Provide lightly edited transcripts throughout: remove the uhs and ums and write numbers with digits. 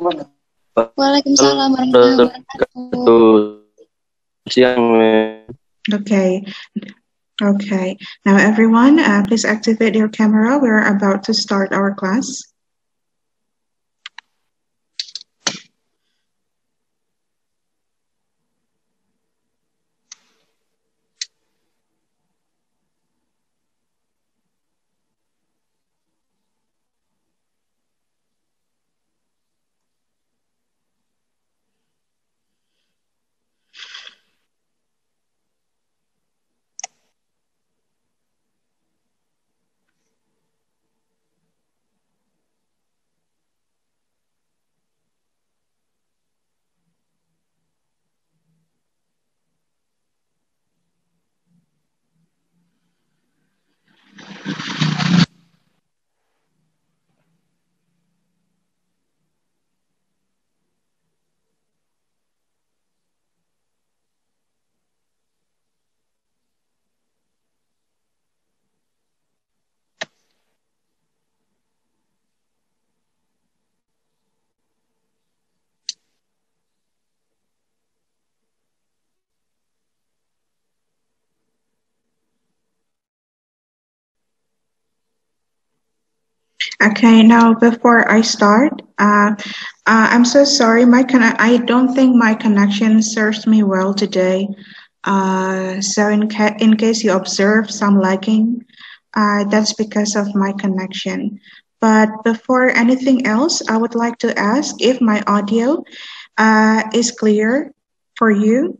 Waalaikumsalam warahmatullahi wabarakatuh. Siang, Mem. Okay. Okay. Now, everyone, please activate your camera. We're about to start our class. Okay, now before I start, I'm so sorry. I don't think my connection serves me well today. So in case you observe some lagging, that's because of my connection. But before anything else, I would like to ask if my audio is clear for you.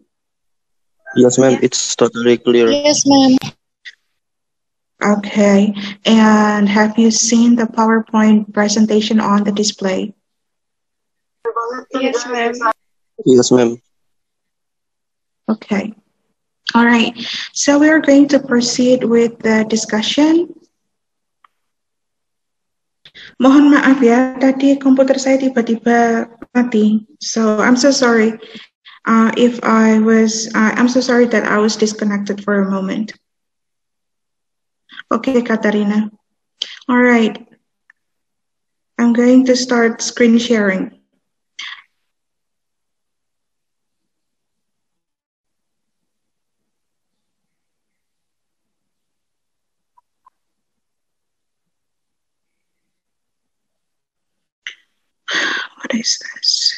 Yes, ma'am. It's totally clear. Yes, ma'am. Okay, and have you seen the PowerPoint presentation on the display? Yes, ma'am. Yes, ma'am. Okay. All right. So we are going to proceed with the discussion. Mohon maaf ya, tadi komputer saya tiba-tiba mati. So I'm so sorry. I'm so sorry that I was disconnected for a moment. Okay, Katarina. All right. I'm going to start screen sharing. What is this?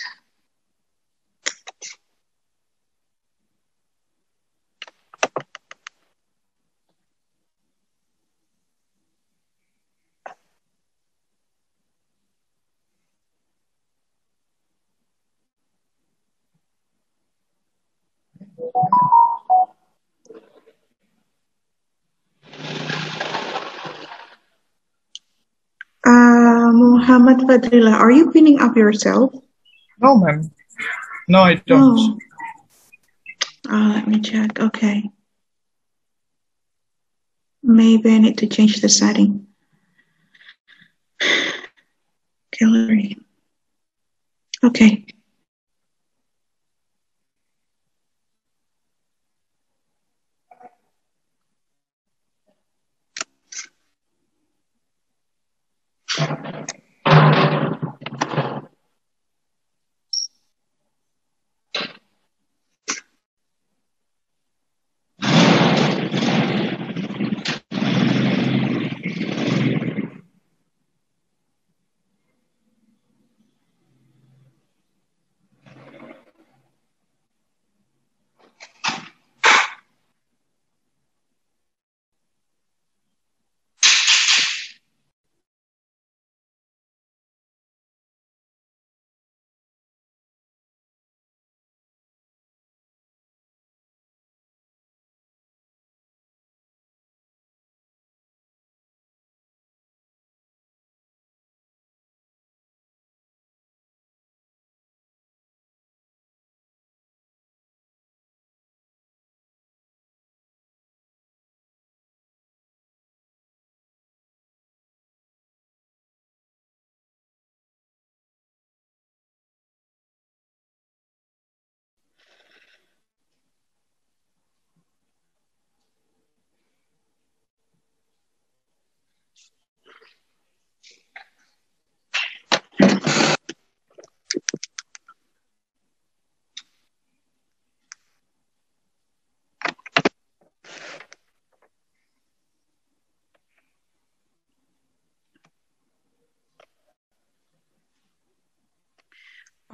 Muhammad Fadrila, are you pinning up yourself? No, ma'am. No, I don't. Let me check. Okay. Maybe I need to change the setting. Gallery. Okay.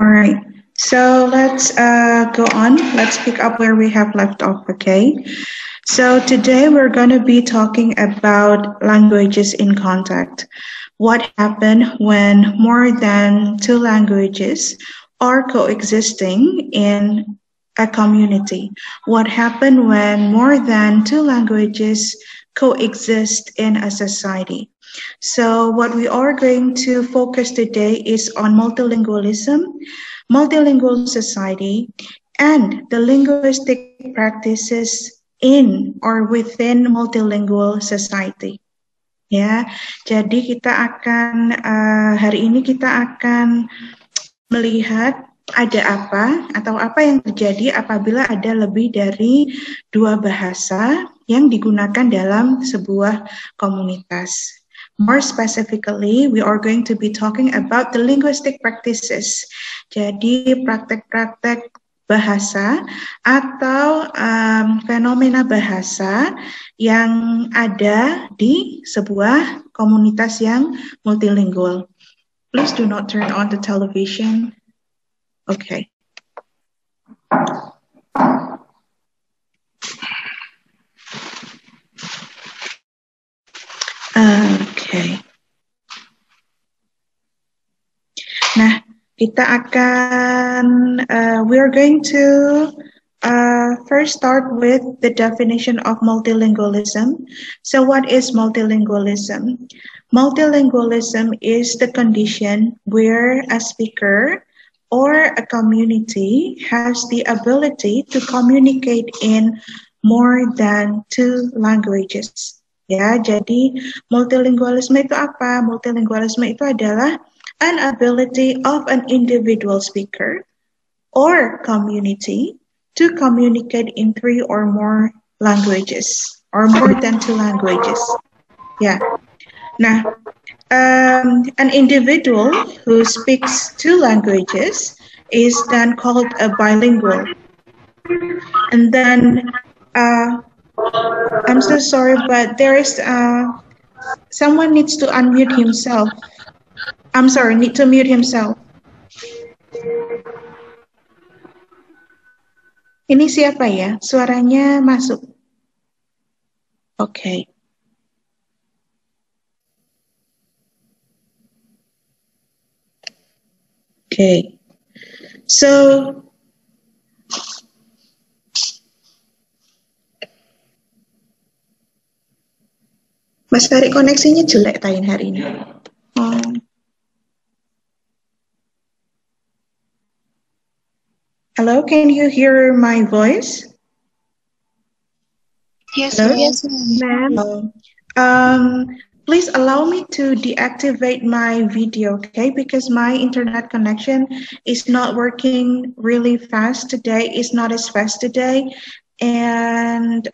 All right. So let's go on. Let's pick up where we have left off, okay? So today we're going to be talking about languages in contact. What happens when more than two languages are coexisting in a community? What happens when more than two languages coexist in a society? So what we are going to focus today is on multilingualism, multilingual society, and the linguistic practices in or within multilingual society. Ya, jadi kita akan hari ini kita akan melihat ada apa atau apa yang terjadi apabila ada lebih dari dua bahasa yang digunakan dalam sebuah komunitas. More specifically, we are going to be talking about the linguistic practices. Jadi praktek-praktek bahasa atau fenomena bahasa yang ada di sebuah komunitas yang multilingual. Please do not turn on the television. Okay. Okay. Nah, kita akan, we are going to first start with the definition of multilingualism. So what is multilingualism? Multilingualism is the condition where a speaker or a community has the ability to communicate in more than two languages. Ya, jadi multilingualisme itu apa? Multilingualisme itu adalah an ability of an individual speaker or community to communicate in three or more languages or more than two languages. Ya. Nah, an individual who speaks two languages is then called a bilingual. And then I'm so sorry, but there is someone needs to unmute himself. I'm sorry, need to mute himself. Ini siapa ya? Suaranya masuk. Okay. Okay. So Mas Ferry koneksinya jelek Tain hari ini. Hello, can you hear my voice? Yes, Hello? yes, ma'am. Please allow me to deactivate my video, okay? Because my internet connection is not working really fast today. It's not as fast today. And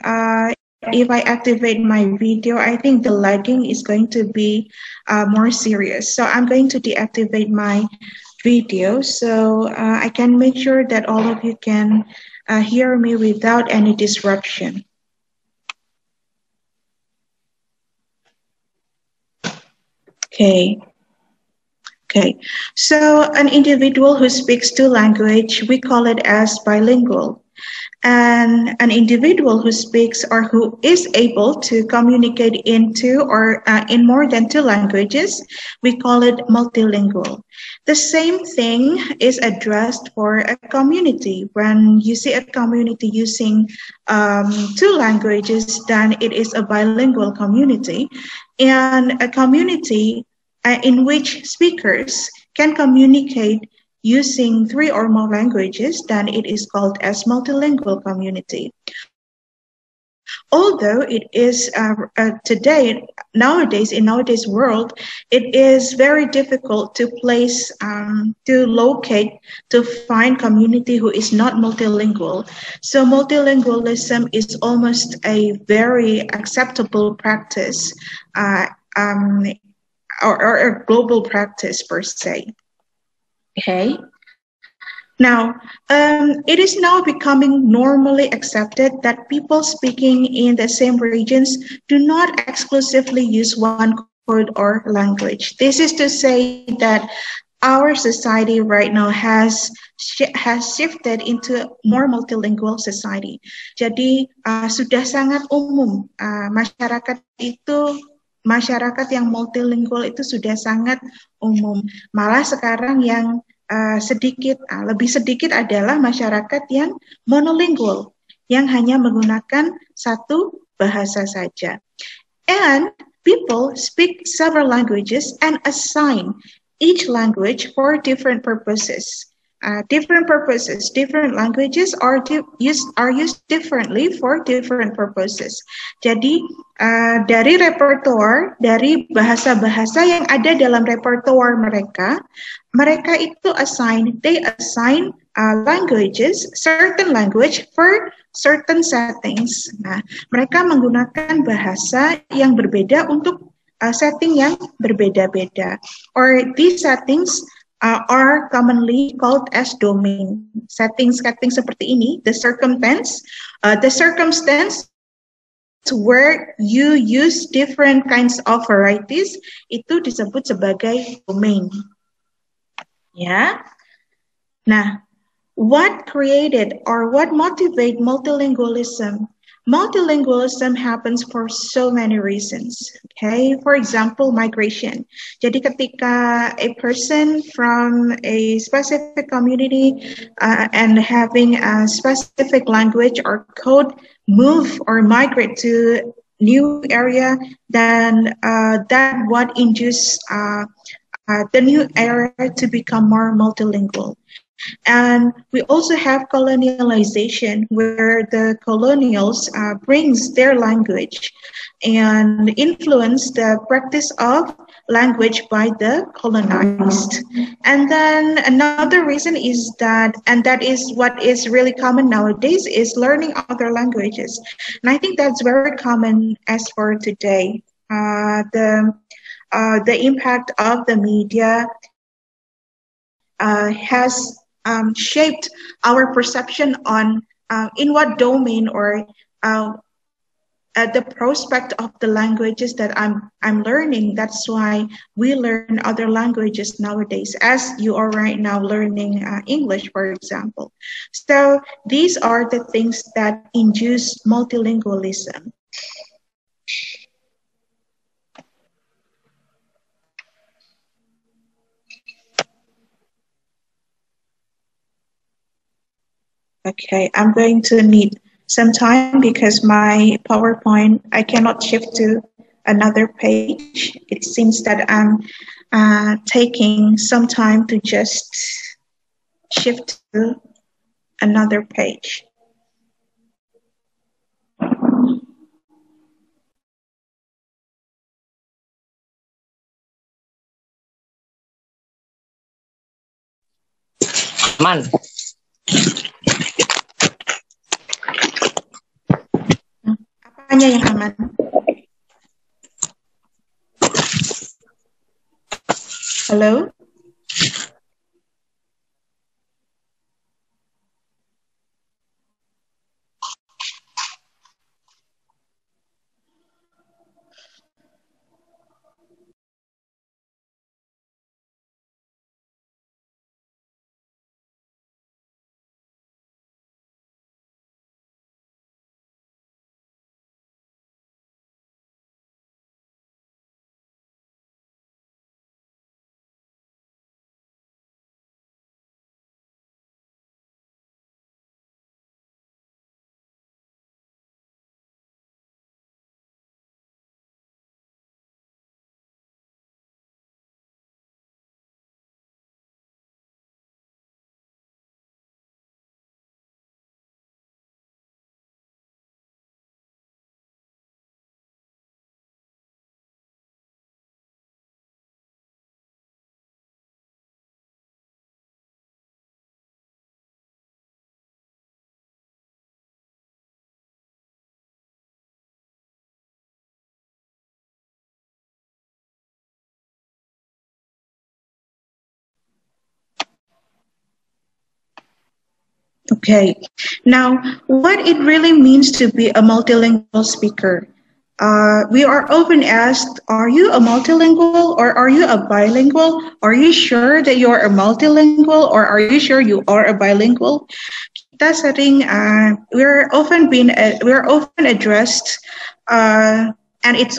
if I activate my video, I think the lagging is going to be more serious. So I'm going to deactivate my video so I can make sure that all of you can hear me without any disruption. Okay. Okay. So an individual who speaks two languages, we call it as bilingual. And an individual who speaks or who is able to communicate in two or in more than two languages, we call it multilingual. The same thing is addressed for a community. When you see a community using two languages, then it is a bilingual community. And a community in which speakers can communicate using three or more languages, then it is called as multilingual community. Although it is nowadays in nowadays world, it is very difficult to place, to find community who is not multilingual. So multilingualism is almost a very acceptable practice, or a global practice per se. Okay. Now, it is now becoming normally accepted that people speaking in the same regions do not exclusively use one code or language. This is to say that our society right now has shifted into more multilingual society. Jadi sudah sangat umum masyarakat yang multilingual itu sudah sangat umum. Malah sekarang yang lebih sedikit adalah masyarakat yang monolingual, yang hanya menggunakan satu bahasa saja. And people speak several languages and assign each language for different purposes. Different languages are used differently for different purposes. Jadi dari repertoire, dari bahasa-bahasa yang ada dalam repertoire mereka itu they assign certain language for certain settings. Nah, mereka menggunakan bahasa yang berbeda untuk setting yang berbeda-beda. Or these settings are commonly called as domain. Setting seperti ini, the circumstance where you use different kinds of varieties, itu disebut sebagai domain. Ya. Nah, what created or what motivated multilingualism? Multilingualism happens for so many reasons. Okay, for example, migration. Jadi ketika a person from a specific community and having a specific language or code move or migrate to new area, then that what induce the new area to become more multilingual. And we also have colonialization, where the colonials brings their language and influence the practice of language by the colonized. And then another reason is that, and that is what is really common nowadays, is learning other languages. And I think that's very common as for today. The impact of the media has shaped our perception on in what domain or the prospect of the languages that I'm learning. That's why we learn other languages nowadays, as you are right now learning English, for example. So these are the things that induce multilingualism. Okay, I'm going to need some time because my PowerPoint, I cannot shift to another page. It seems that I'm taking some time to just shift to another page. Man. Apanya yang aman? Halo? Okay, now what it really means to be a multilingual speaker. we are often asked, are you a multilingual or are you a bilingual? Are you sure that you are a multilingual or are you sure you are a bilingual? Kita sering, we're often addressed, and it's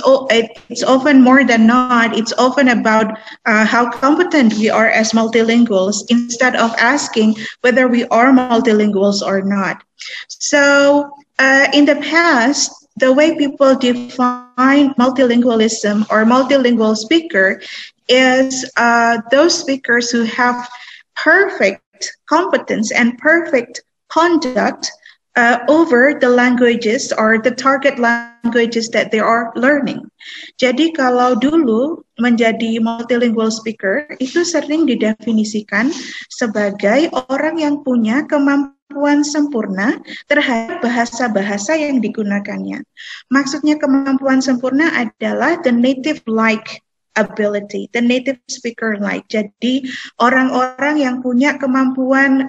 often more than not, it's often about how competent we are as multilinguals instead of asking whether we are multilinguals or not. So in the past, the way people define multilingualism or multilingual speaker is those speakers who have perfect competence and perfect conduct over the languages or the target languages that they are learning. Jadi kalau dulu menjadi multilingual speaker itu sering didefinisikan sebagai orang yang punya kemampuan sempurna terhadap bahasa-bahasa yang digunakannya. Maksudnya kemampuan sempurna adalah the native-like ability, the native speaker-like. Jadi orang-orang yang punya kemampuan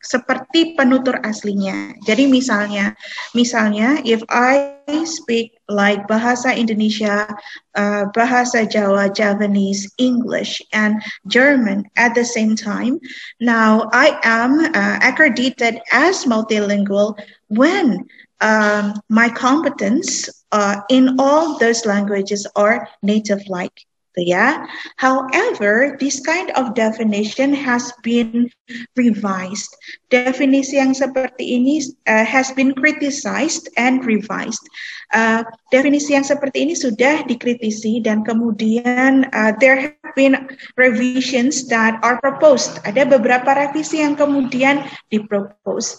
seperti penutur aslinya. Jadi misalnya, if I speak like bahasa Indonesia, bahasa Jawa, Javanese, English, and German at the same time, now I am accredited as multilingual when my competence in all those languages are native-like. Yeah. However, this kind of definition has been revised. Definisi yang seperti ini has been criticized and revised. Definisi yang seperti ini sudah dikritisi dan kemudian there have been revisions that are proposed. Ada beberapa revisi yang kemudian dipropose.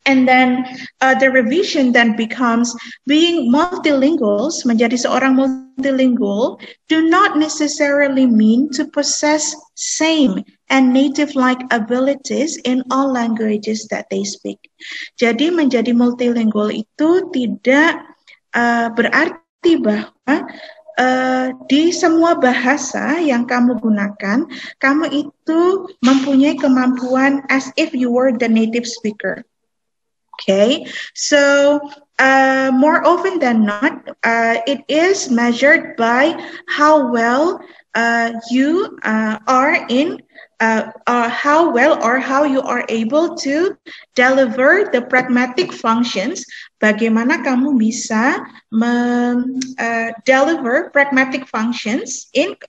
And then the revision then becomes being multilinguals, menjadi seorang multilingual, do not necessarily mean to possess same and native-like abilities in all languages that they speak. Jadi menjadi multilingual itu tidak berarti bahwa di semua bahasa yang kamu gunakan, kamu itu mempunyai kemampuan as if you were the native speaker. Okay, so more often than not, it is measured by how well you are in, how well or how you are able to deliver the pragmatic functions. Bagaimana kamu bisa deliver pragmatic functions in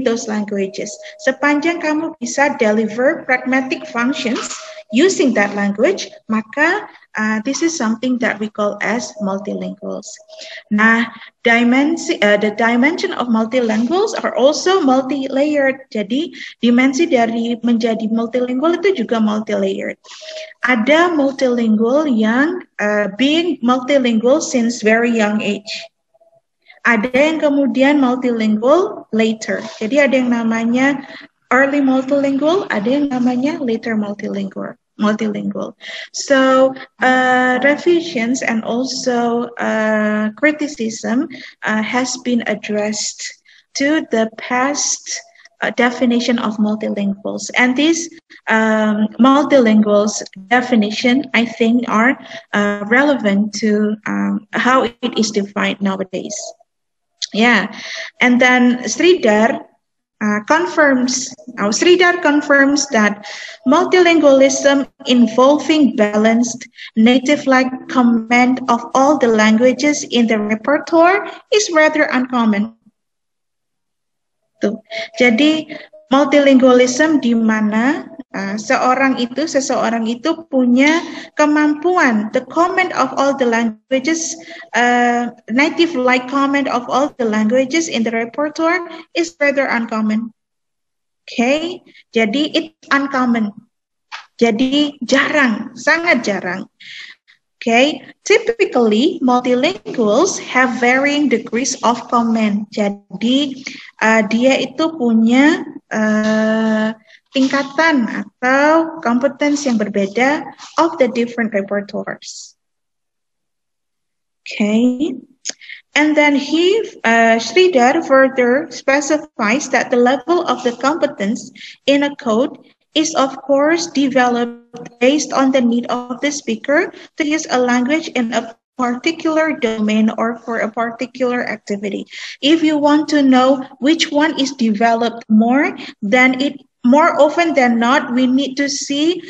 those languages. Sepanjang kamu bisa deliver pragmatic functions using that language, maka this is something that we call as multilinguals. Nah, the dimension of multilinguals are also multi-layered. Jadi, dimensi dari menjadi multilingual itu juga multi-layered. Ada multilingual yang being multilingual since very young age. Ada yang kemudian multilingual later. Jadi ada yang namanya early multilingual, ada yang namanya later multilingual. So revisions and also criticism has been addressed to the past definition of multilinguals, and these multilinguals definition I think are relevant to how it is defined nowadays. Yeah, and then Sridhar confirms that multilingualism involving balanced native-like command of all the languages in the repertoire is rather uncommon. Tuh. Jadi multilingualism di mana seseorang itu punya kemampuan, the command of all the languages, native-like command of all the languages in the repertoire is rather uncommon. Okay, jadi it's uncommon. Jadi jarang, sangat jarang. Okay, typically multilinguals have varying degrees of command. Jadi dia itu punya tingkatan atau competence yang berbeda of the different repertoires. Okay, and then Sridhar further specifies that the level of the competence in a code is of course developed based on the need of the speaker to use a language in a particular domain or for a particular activity. If you want to know which one is developed more, then more often than not, we need to see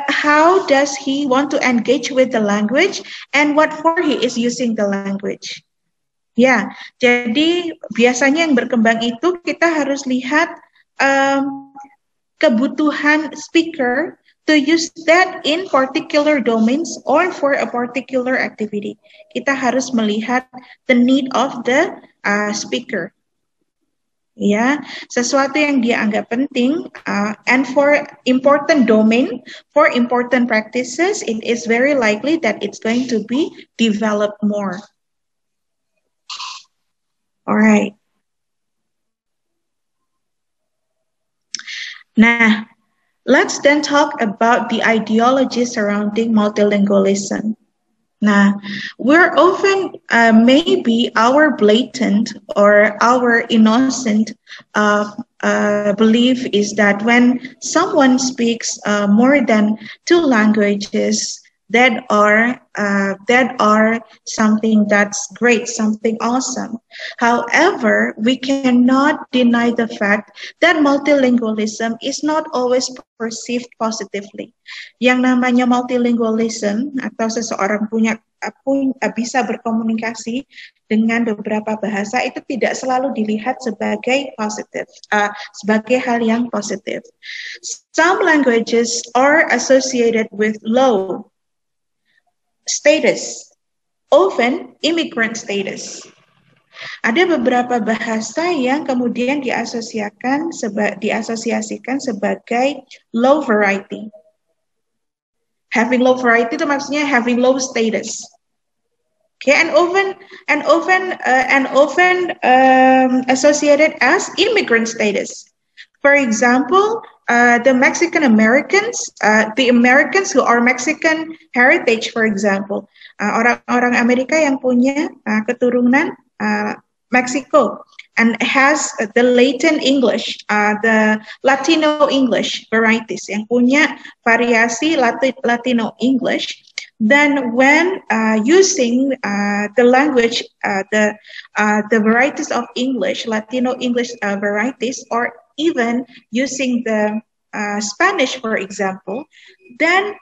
how does he want to engage with the language and what for he is using the language. Ya, jadi biasanya yang berkembang itu kita harus lihat kebutuhan speaker to use that in particular domains or for a particular activity. Kita harus melihat the need of the speaker. Ya, sesuatu yang dia anggap penting and for important domain, for important practices, it is very likely that it's going to be developed more. All right. Now, let's then talk about the ideology surrounding multilingualism. Now, we're often, maybe our blatant or our innocent belief is that when someone speaks more than two languages, that are something that's great, something awesome. However, we cannot deny the fact that multilingualism is not always perceived positively. Yang namanya multilingualism atau seseorang bisa berkomunikasi dengan beberapa bahasa itu tidak selalu dilihat sebagai positif, sebagai hal yang positif. Some languages are associated with low status, often immigrant status. Ada beberapa bahasa yang kemudian diasosiasikan sebagai low variety. Having low variety itu maksudnya having low status. Okay, and often associated as immigrant status. For example, the Mexican Americans, the Americans who are Mexican heritage, for example, orang-orang Amerika yang punya keturunan Mexico and has the Latin English, the Latino English varieties, yang punya variasi Latino English. Then when using the language, the varieties of English, Latino English varieties, or even using the Spanish, for example, then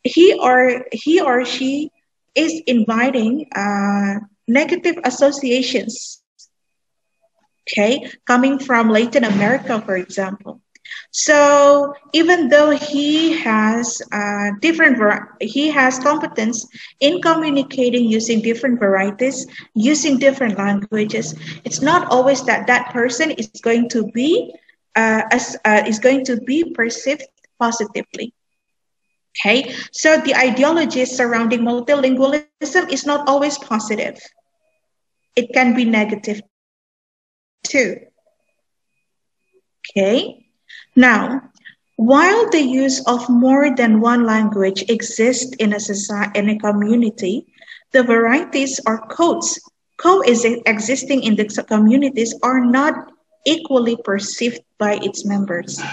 he or she is inviting negative associations, okay, coming from Latin America, for example. So even though he has competence in communicating using different varieties, using different languages, it's not always that that person is going to be perceived positively. Okay, so the ideology surrounding multilingualism is not always positive. It can be negative too. Okay. Now, while the use of more than one language exists in a society, in a community, the varieties or codes coexisting in the communities are not equally perceived by its members.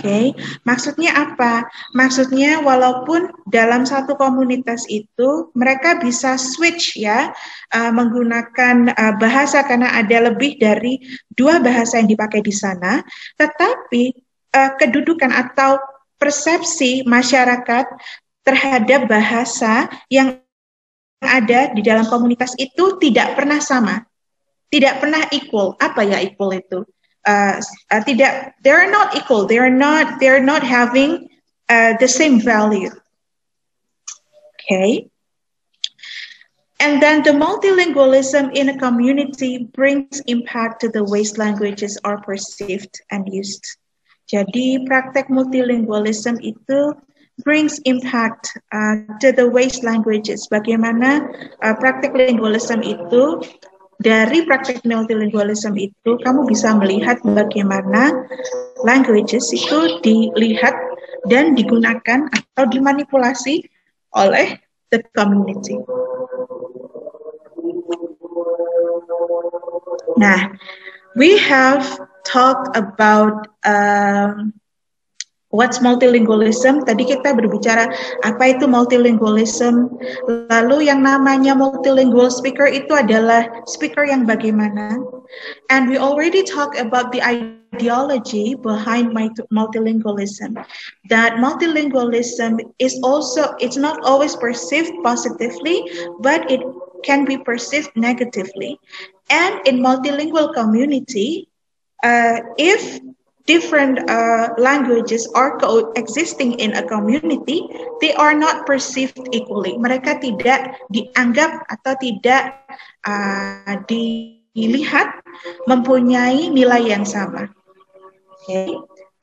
Okay, maksudnya apa? Maksudnya walaupun dalam satu komunitas itu mereka bisa switch ya, menggunakan bahasa karena ada lebih dari 2 bahasa yang dipakai di sana, tetapi kedudukan atau persepsi masyarakat terhadap bahasa yang ada di dalam komunitas itu tidak pernah sama, tidak pernah equal. Apa ya equal itu? They're not equal. They're not having the same value. Okay. And then the multilingualism in a community brings impact to the ways languages are perceived and used. Jadi praktek multilingualism itu brings impact to the ways languages. Bagaimana praktek lingualism itu, dari praktek multilingualism itu kamu bisa melihat bagaimana languages itu dilihat dan digunakan atau dimanipulasi oleh the community. Nah, we have talked about What's multilingualism? Tadi kita berbicara apa itu multilingualism. Lalu yang namanya multilingual speaker itu adalah speaker yang bagaimana. And we already talked about the ideology behind multilingualism. That multilingualism is also, it's not always perceived positively, but it can be perceived negatively. And in multilingual community, if different languages are coexisting in a community, they are not perceived equally. Mereka tidak dianggap atau tidak dilihat mempunyai nilai yang sama. Okay.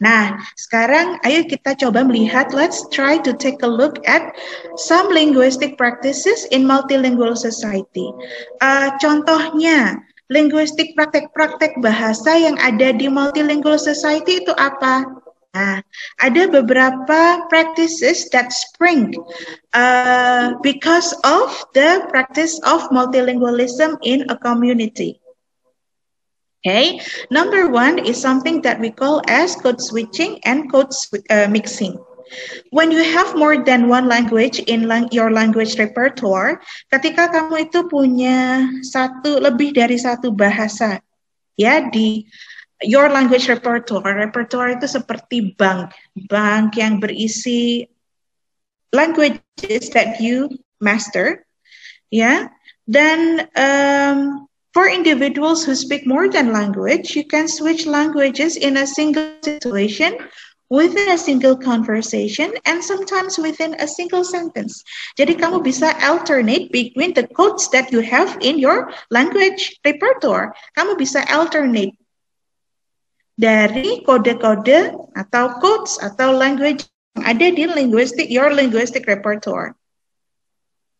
Nah, sekarang ayo kita coba melihat, let's try to take a look at some linguistic practices in multilingual society. Contohnya, linguistik praktek-praktek bahasa yang ada di multilingual society itu apa? Nah, ada beberapa practices that spring because of the practice of multilingualism in a community. Okay, number one is something that we call as code switching and code mixing. When you have more than one language in your language repertoire, ketika kamu itu punya lebih dari satu bahasa, ya, di your language repertoire. Repertoire itu seperti bank yang berisi languages that you master, ya. Dan for individuals who speak more than language, you can switch languages in a single situation, within a single conversation, and sometimes within a single sentence. Jadi kamu bisa alternate between the codes that you have in your language repertoire. Kamu bisa alternate dari kode-kode atau codes atau language yang ada di your linguistic repertoire.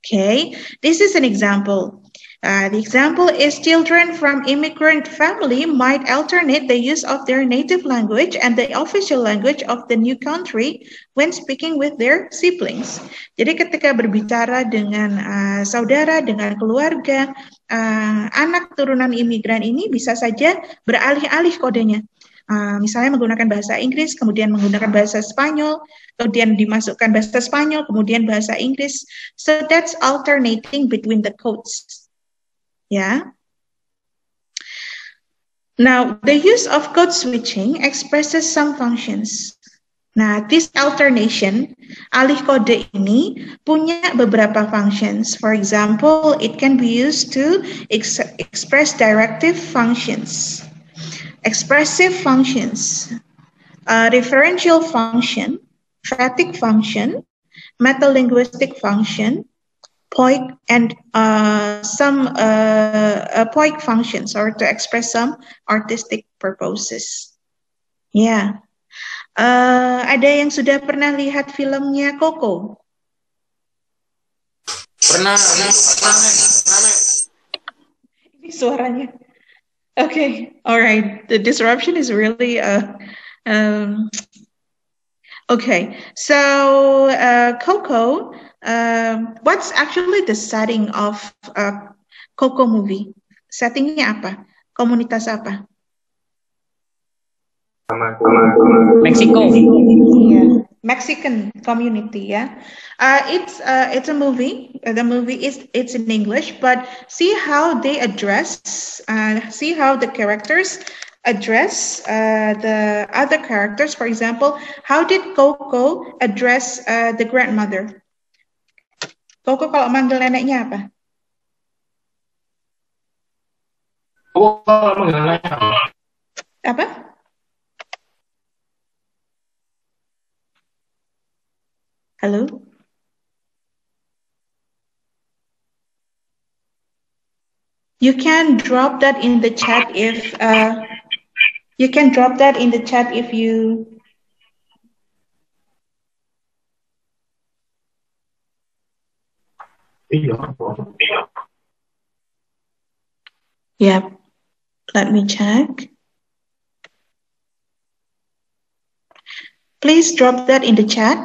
Okay, this is an example. The example is children from immigrant family might alternate the use of their native language and the official language of the new country when speaking with their siblings. Jadi ketika berbicara dengan saudara, dengan keluarga, anak turunan imigran ini bisa saja beralih-alih kodenya. Misalnya menggunakan bahasa Inggris, kemudian menggunakan bahasa Spanyol, kemudian dimasukkan bahasa Spanyol, kemudian bahasa Inggris. So that's alternating between the codes. Yeah. Now, the use of code switching expresses some functions. Nah, this alternation, alih kode ini punya beberapa functions. For example, it can be used to express directive functions, expressive functions, referential function, phatic function, metalinguistic function, POIC, and some POIC functions, or to express some artistic purposes. Ya, ada yang sudah pernah lihat filmnya Coco? Pernah. Ini suaranya. Okay, all right. The disruption is really okay. So Coco. What's actually the setting of Coco movie? Settingnya apa? Komunitas apa? Meksiko. Yeah. Mexican community, yeah. It's a movie. The movie it's in English, but see how they address, see how the characters address the other characters. For example, how did Coco address the grandmother? Coco kalau manggil neneknya apa? Apa? Halo? You can drop that in the chat if you can drop that in the chat if you yeah, let me check. Please drop that in the chat.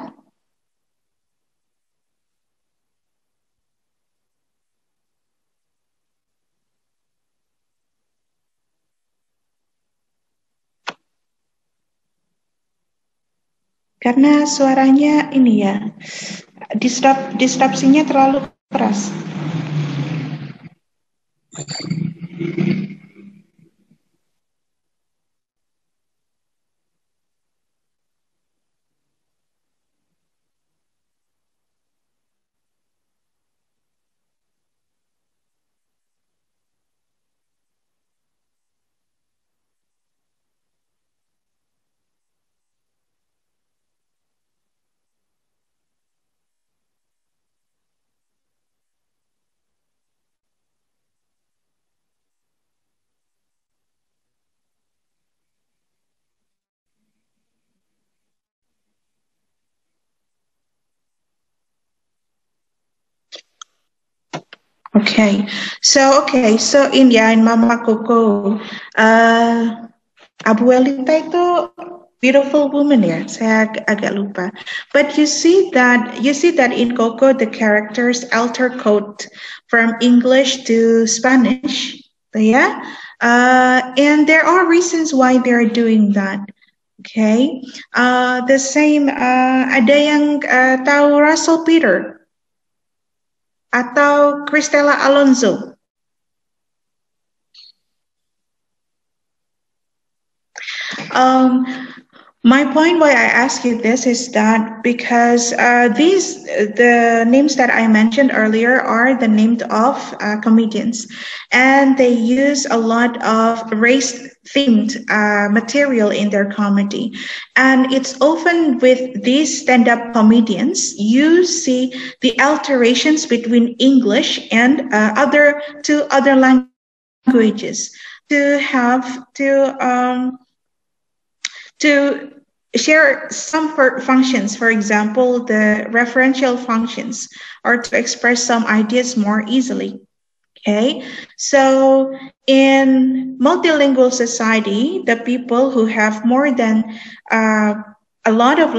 Karena suaranya ini ya, distorsinya terlalu keras. Okay, so in Mama Coco, Abu Elita itu beautiful woman ya, saya agak lupa. But you see that in Coco the characters alter code from English to Spanish, yeah, and there are reasons why they're doing that. Okay, the same. Ada yang tahu Russell Peter atau Cristela Alonso? My point why I ask you this is that because the names that I mentioned earlier are the names of comedians, and they use a lot of race-themed material in their comedy, and it's often with these stand-up comedians you see the alterations between English and other languages to share some functions, for example, the referential functions, or to express some ideas more easily. Okay, so in multilingual society, the people who have more than a lot of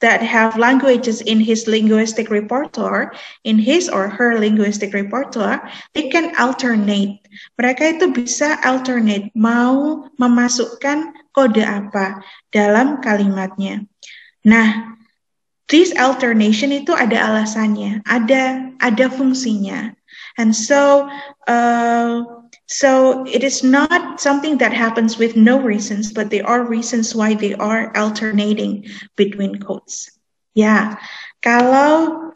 that have languages in his linguistic repertoire, in his or her linguistic repertoire, they can alternate. Mereka itu bisa alternate, mau memasukkan kode apa dalam kalimatnya. Nah, this alternation itu ada alasannya, ada fungsinya. And so it is not something that happens with no reasons, but there are reasons why they are alternating between codes. Ya, kalau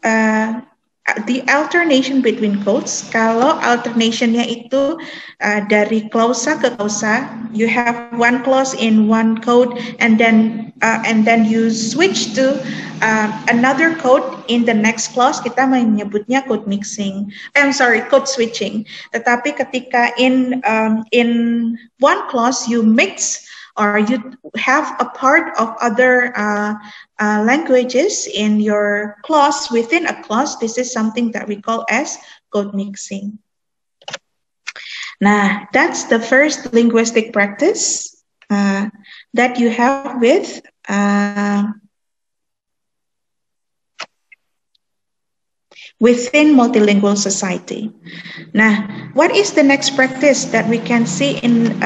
the alternation between codes, kalau alternationnya itu dari klausa ke klausa, you have one clause in one code, and then you switch to another code in the next clause. Kita menyebutnya code mixing. Code switching. Tetapi ketika in one clause you mix or you have a part of other languages in your clause within a clause, this is something that we call as code mixing. Nah, that's the first linguistic practice that you have with within multilingual society. Now, what is the next practice that we can see in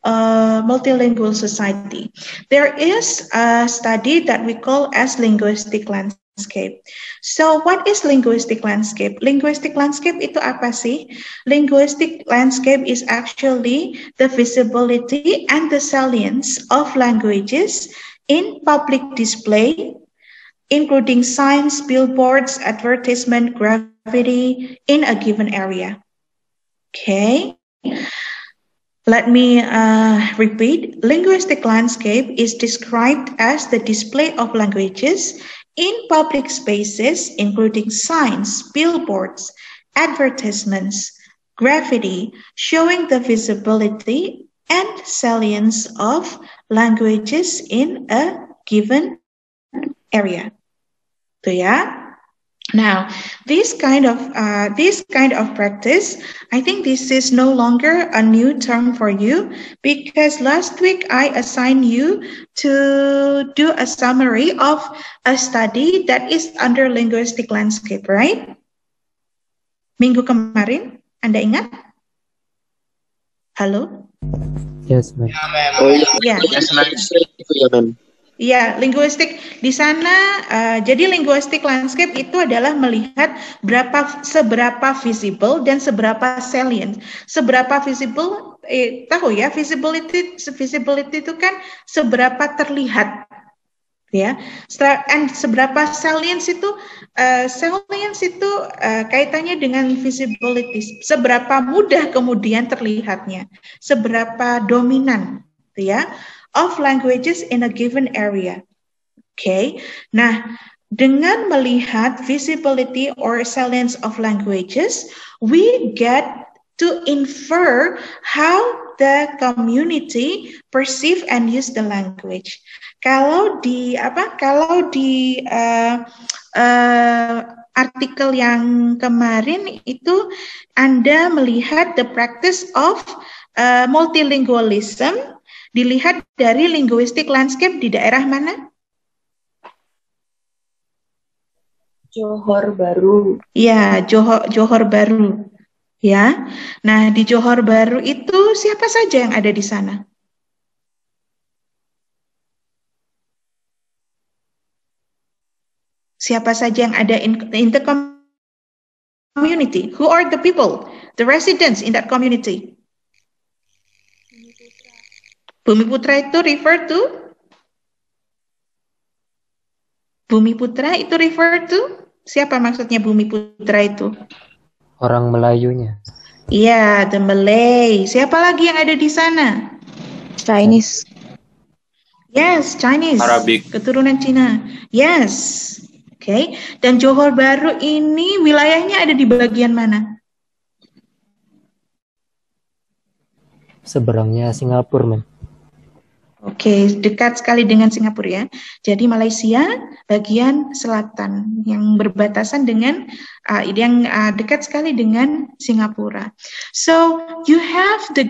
multilingual society? There is a study that we call as linguistic landscape. So what is linguistic landscape? Linguistic landscape itu apa sih? Linguistic landscape is actually the visibility and the salience of languages in public display, including signs, billboards, advertisement, graffiti in a given area. Okay. Let me repeat. Linguistic landscape is described as the display of languages in public spaces, including signs, billboards, advertisements, graffiti, showing the visibility and salience of languages in a given area. Tuh ya. Now, this kind of practice, I think this is no longer a new term for you, because last week I assigned you to do a summary of a study that is under linguistic landscape, right? Minggu kemarin, Anda ingat? Halo? Yes, ma'am. Yeah, ma'am. Oh, yeah. Yeah. Yes, ma'am. Yeah, ma'am. Ya, linguistik di sana. Jadi linguistic landscape itu adalah melihat seberapa visible dan seberapa salient. Seberapa visible, tahu ya, visibility itu kan seberapa terlihat, ya. And seberapa salience itu, kaitannya dengan visibility. Seberapa mudah kemudian terlihatnya, seberapa dominan, ya, of languages in a given area. Okay, nah, dengan melihat visibility or salience of languages, we get to infer how the community perceive and use the language. Kalau di artikel yang kemarin itu Anda melihat the practice of multilingualism dilihat dari linguistic landscape di daerah mana? Johor Baru. Ya, Johor Baru. Ya. Nah, di Johor Baru itu siapa saja yang ada di sana? Siapa saja yang ada in the community? Who are the people? The residents in that community? Bumi Putra itu refer to? Bumi Putra itu refer to? Siapa maksudnya Bumi Putra itu? Orang Melayunya. Iya, the Malay. Siapa lagi yang ada di sana? Chinese. Yes, Chinese. Arabic. Keturunan Cina. Yes. Oke. Dan Johor Baru ini wilayahnya ada di bagian mana? Seberangnya Singapura, men. Oke, dekat sekali dengan Singapura ya. Jadi Malaysia bagian selatan yang berbatasan dengan dekat sekali dengan Singapura. So you have the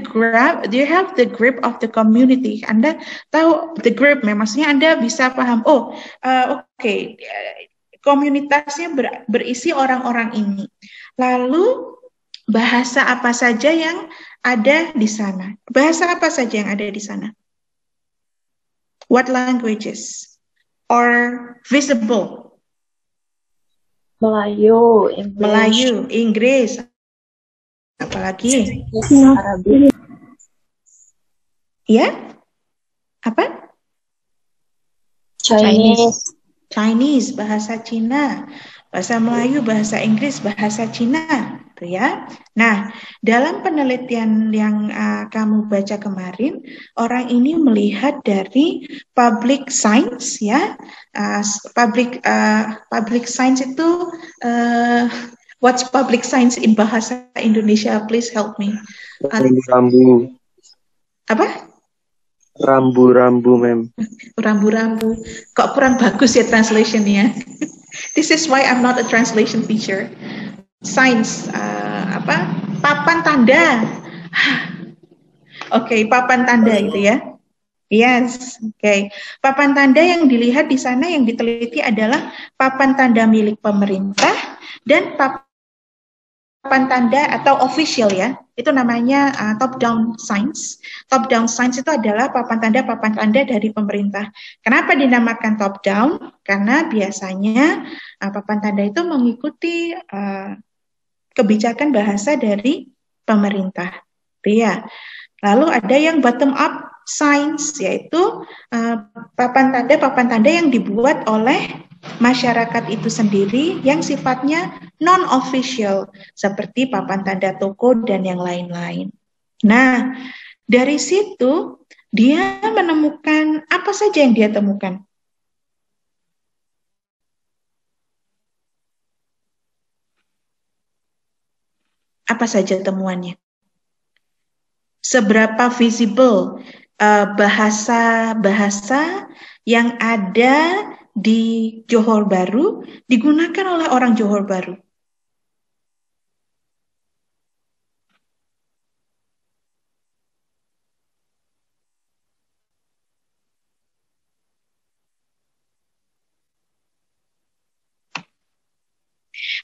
grip of the community. Anda tahu the grip, maksudnya Anda bisa paham. Oke, komunitasnya berisi orang-orang ini. Lalu bahasa apa saja yang ada di sana? Bahasa apa saja yang ada di sana? What languages are visible? Melayu, English. Melayu, Inggris, apalagi? Arabic. Ya? Apa? Chinese, bahasa Cina. Bahasa Melayu, bahasa Inggris, bahasa Cina, gitu ya. Nah, dalam penelitian yang kamu baca kemarin, orang ini melihat dari public science, ya. Public science itu what's public science in bahasa Indonesia? Please help me. Rambu. Apa? Rambu-rambu, mem. Rambu-rambu. Kok kurang bagus ya translationnya? This is why I'm not a translation teacher. Science, papan tanda. Oke, papan tanda itu ya. Yes, oke. Papan tanda yang dilihat di sana yang diteliti adalah papan tanda milik pemerintah dan papan tanda atau official ya. Itu namanya top down signs. Top down signs itu adalah papan tanda dari pemerintah. Kenapa dinamakan top down? Karena biasanya papan tanda itu mengikuti kebijakan bahasa dari pemerintah. Ya. Lalu ada yang bottom up signs, yaitu papan tanda yang dibuat oleh masyarakat itu sendiri yang sifatnya non-official, seperti papan tanda toko dan yang lain-lain. Nah, dari situ dia menemukan apa saja yang dia temukan. Apa saja temuannya? Seberapa visible bahasa-bahasa yang ada di Johor Baru digunakan oleh orang Johor Baru.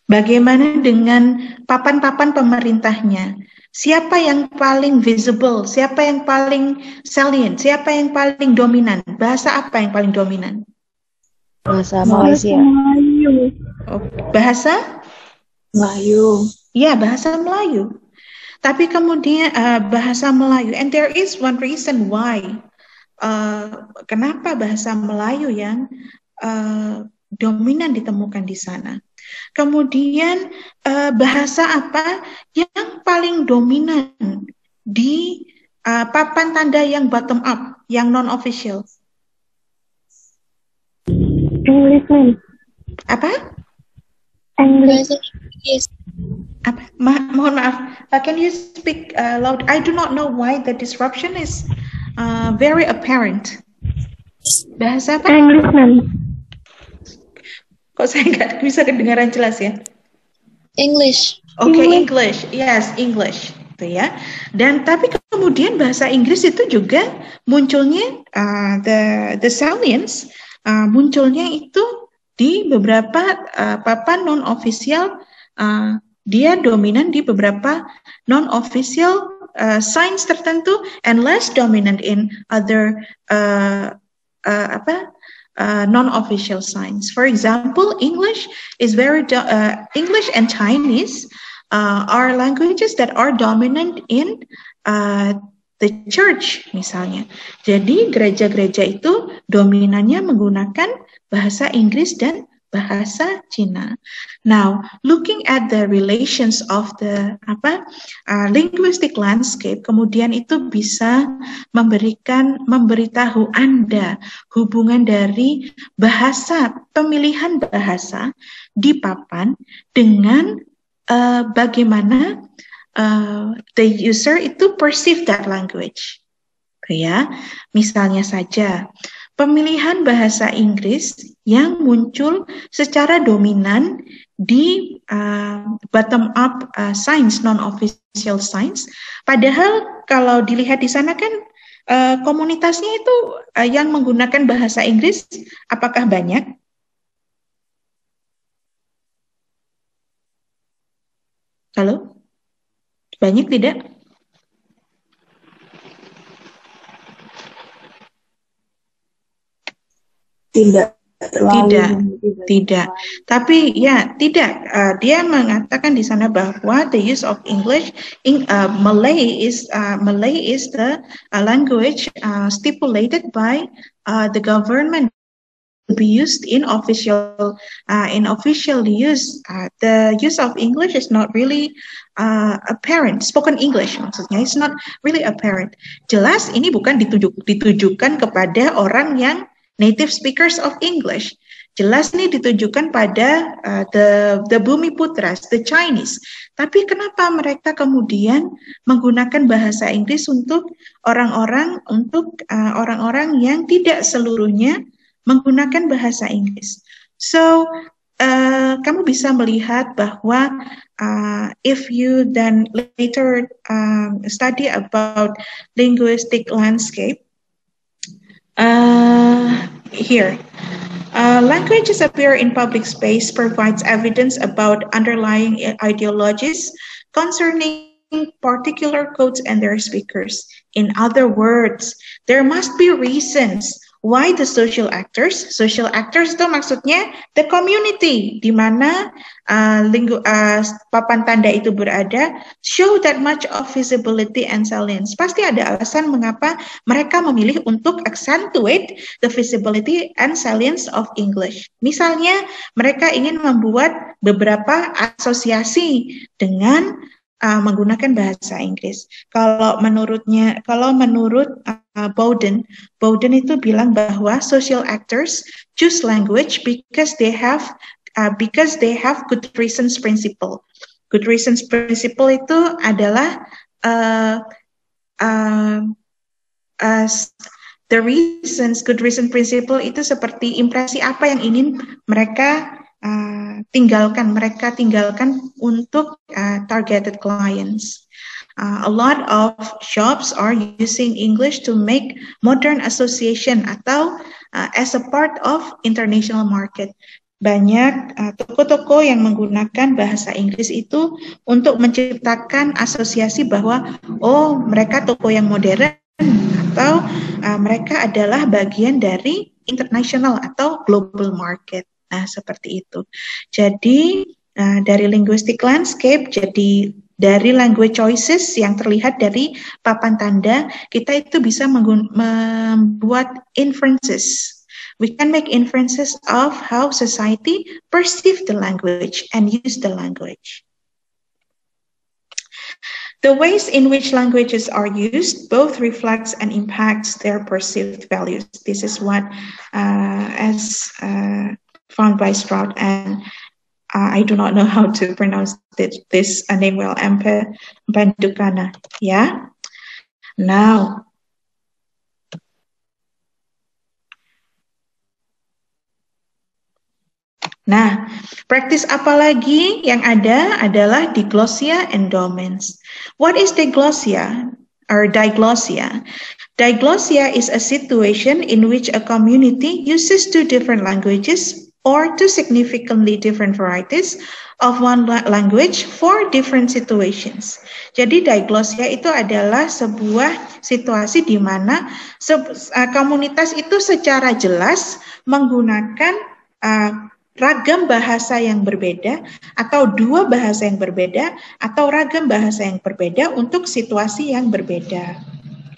Bagaimana dengan papan-papan pemerintahnya? Siapa yang paling visible? Siapa yang paling salient? Siapa yang paling dominan? Bahasa apa yang paling dominan? Bahasa Malaysia. Oh, bahasa? Melayu. Ya, bahasa Melayu. Tapi kemudian bahasa Melayu, and there is one reason why. Kenapa bahasa Melayu yang dominan ditemukan di sana? Kemudian bahasa apa yang paling dominan di papan tanda yang bottom up, yang non-official? English, ma'am. Apa? English. Apa? Mohon maaf. Can you speak loud? I do not know why the disruption is very apparent. Bahasa apa? English, ma'am. Kok saya nggak bisa kedengaran jelas ya? English. Oke, English. Yes, English. Itu ya. Dan tapi kemudian bahasa Inggris itu juga munculnya the salience munculnya itu di beberapa papan non-official. Dia dominan di beberapa non-official signs tertentu and less dominant in other non-official signs. For example, English is English and Chinese are languages that are dominant in the church, misalnya. Jadi gereja-gereja itu dominannya menggunakan bahasa Inggris dan bahasa Cina. Now, looking at the relations of the linguistic landscape, kemudian itu bisa memberitahu Anda hubungan dari bahasa, pemilihan bahasa di papan dengan bagaimana the user itu perceive that language. Ya, misalnya saja pemilihan bahasa Inggris yang muncul secara dominan di bottom up signs, non-official signs. Padahal kalau dilihat di sana kan komunitasnya itu yang menggunakan bahasa Inggris apakah banyak? Halo? Banyak tidak? Tidak. Tidak. Tapi ya tidak. Dia mengatakan di sana bahwa the use of English, Malay is the language stipulated by the government to be used in official use. The use of English is not really apparent. Spoken English maksudnya is not really apparent. Jelas ini bukan ditujukan kepada orang yang native speakers of English. Jelas ini ditujukan pada the Bumiputras, the Chinese. Tapi kenapa mereka kemudian menggunakan bahasa Inggris untuk orang-orang yang tidak seluruhnya menggunakan bahasa Inggris? So kamu bisa melihat bahwa if you then later study about linguistic landscape, here, languages appear in public space provides evidence about underlying ideologies concerning particular codes and their speakers. In other words, there must be reasons why the social actors itu maksudnya the community di mana papan tanda itu berada, show that much of visibility and salience. Pasti ada alasan mengapa mereka memilih untuk accentuate the visibility and salience of English. Misalnya mereka ingin membuat beberapa asosiasi dengan menggunakan bahasa Inggris. Kalau menurut Bowden itu bilang bahwa social actors choose language because they have good reasons principle. Good reasons principle itu adalah good reason principle itu seperti impresi apa yang ingin mereka tinggalkan untuk targeted clients. A lot of shops are using English to make modern association atau as a part of international market. banyak toko-toko yang menggunakan bahasa Inggris itu untuk menciptakan asosiasi bahwa oh mereka toko yang modern atau mereka adalah bagian dari international atau global market. Nah, seperti itu. Jadi dari linguistic landscape, jadi dari language choices yang terlihat dari papan tanda, kita itu bisa membuat inferences. We can make inferences of how society perceive the language and use the language. The ways in which languages are used both reflects and impacts their perceived values. This is what as found by Stroud, and I do not know how to pronounce this name well, Mpandukana. Yeah. Now, nah, praktis apa lagi yang ada adalah diglossia and domains. What is diglossia or diglossia? Diglossia is a situation in which a community uses two different languages or two significantly different varieties of one language for different situations. Jadi diglossia itu adalah sebuah situasi di mana komunitas itu secara jelas menggunakan ragam bahasa yang berbeda atau dua bahasa yang berbeda atau ragam bahasa yang berbeda untuk situasi yang berbeda.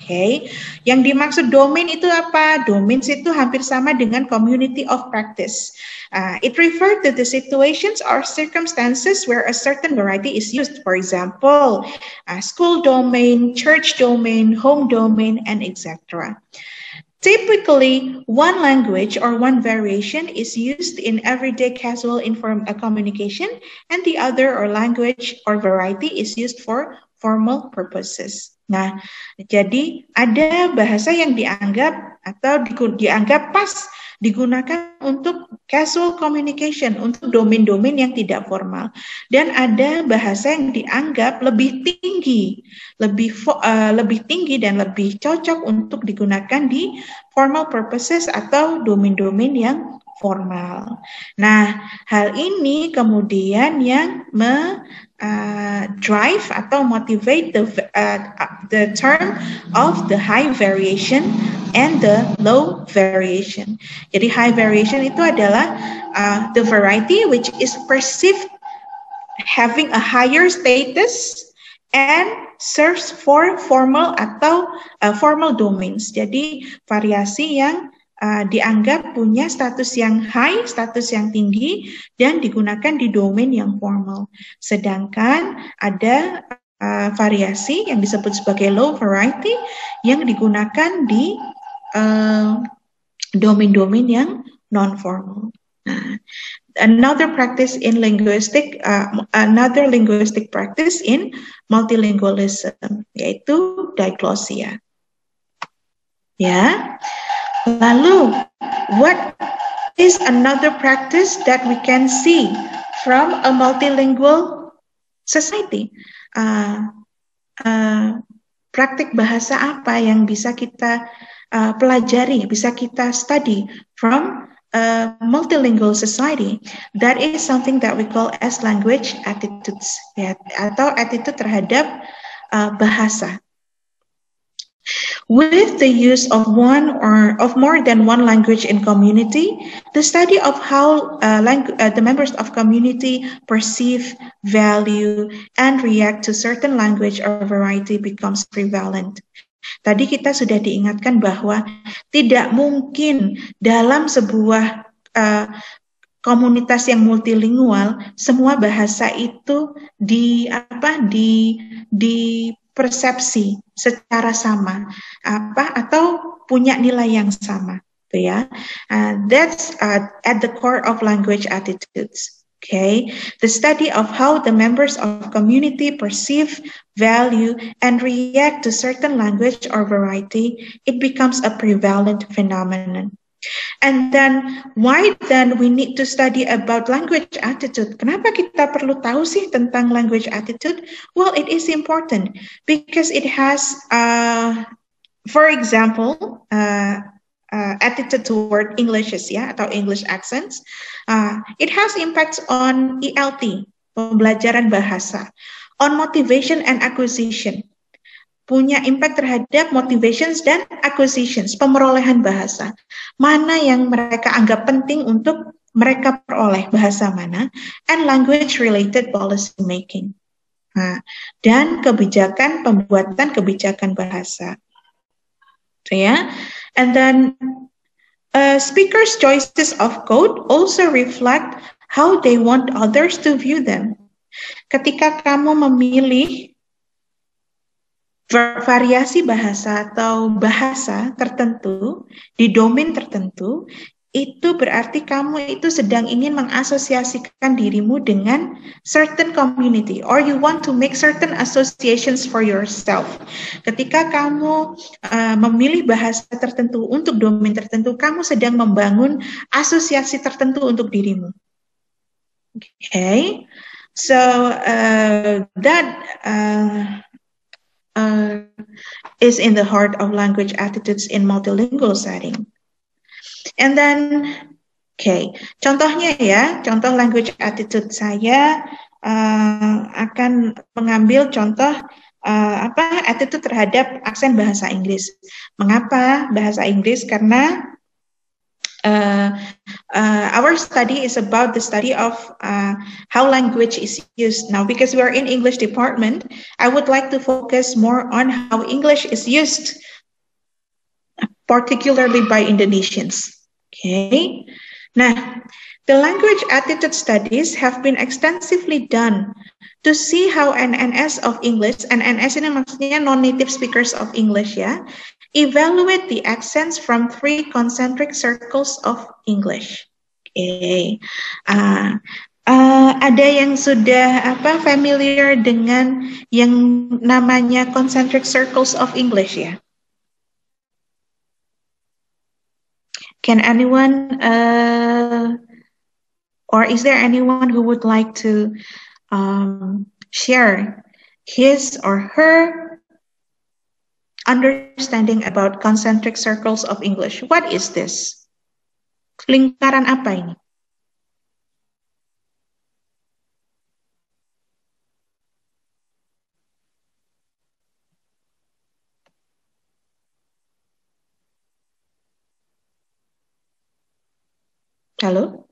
Oke, yang dimaksud domain itu apa? Domains itu hampir sama dengan community of practice. It refers to the situations or circumstances where a certain variety is used. For example, school domain, church domain, home domain, and etc. Typically, one language or one variation is used in everyday casual communication, and the other or language or variety is used for formal purposes. Nah, jadi ada bahasa yang dianggap atau dianggap pas digunakan untuk casual communication, untuk domain-domain yang tidak formal. Dan ada bahasa yang dianggap lebih tinggi dan lebih cocok untuk digunakan di formal purposes atau domain-domain yang formal. Nah, hal ini kemudian yang drive atau motivate the term of the high variation and the low variation. Jadi high variation itu adalah the variety which is perceived having a higher status and serves for formal atau formal domains. Jadi variasi yang dianggap punya status yang high, status yang tinggi, dan digunakan di domain yang formal. Sedangkan ada variasi yang disebut sebagai low variety yang digunakan di domain-domain yang non-formal. Nah, another linguistic practice in multilingualism, yaitu diglossia. Ya. Lalu, what is another practice that we can see from a multilingual society? Praktik bahasa apa yang bisa kita pelajari, bisa kita study from a multilingual society? That is something that we call as language attitudes, ya, atau attitude terhadap bahasa. With the use of one or of more than one language in community, the study of how the members of community perceive, value, and react to certain language or variety becomes prevalent. Tadi kita sudah diingatkan bahwa tidak mungkin dalam sebuah komunitas yang multilingual semua bahasa itu persepsi secara sama atau punya nilai yang sama, gitu ya. That's at the core of language attitudes. Okay, the study of how the members of community perceive, value, and react to certain language or variety, it becomes a prevalent phenomenon. And then, why then we need to study about language attitude? Kenapa kita perlu tahu sih tentang language attitude? Well, it is important because it has, for example, attitude toward Englishes ya atau English accents. It has impacts on ELT, pembelajaran bahasa, on motivation and acquisition. Punya impact terhadap motivations dan acquisitions, pemerolehan bahasa. Mana yang mereka anggap penting untuk mereka peroleh bahasa mana, and language related policy making. Dan pembuatan kebijakan bahasa. So, ya. And then speakers' choices of code also reflect how they want others to view them. Ketika kamu memilih variasi bahasa atau bahasa tertentu di domain tertentu, itu berarti kamu itu sedang ingin mengasosiasikan dirimu dengan certain community, or you want to make certain associations for yourself. Ketika kamu memilih bahasa tertentu untuk domain tertentu, kamu sedang membangun asosiasi tertentu untuk dirimu. Okay, so that is in the heart of language attitudes in multilingual setting. And then, contohnya ya, contoh language attitude saya akan mengambil contoh attitude terhadap aksen bahasa Inggris. Mengapa bahasa Inggris? Karena our study is about the study of how language is used. Now, because we are in English department, I would like to focus more on how English is used, particularly by Indonesians. Okay. Now, the language attitude studies have been extensively done to see how NNS of English, and NNS ini maksudnya non-native speakers of English ya, evaluate the accents from 3 concentric circles of English. Okay. Ada yang sudah familiar dengan yang namanya concentric circles of English ya? Can anyone, or is there anyone who would like to share his or her understanding about concentric circles of English? What is this? Lingkaran apa ini? Halo?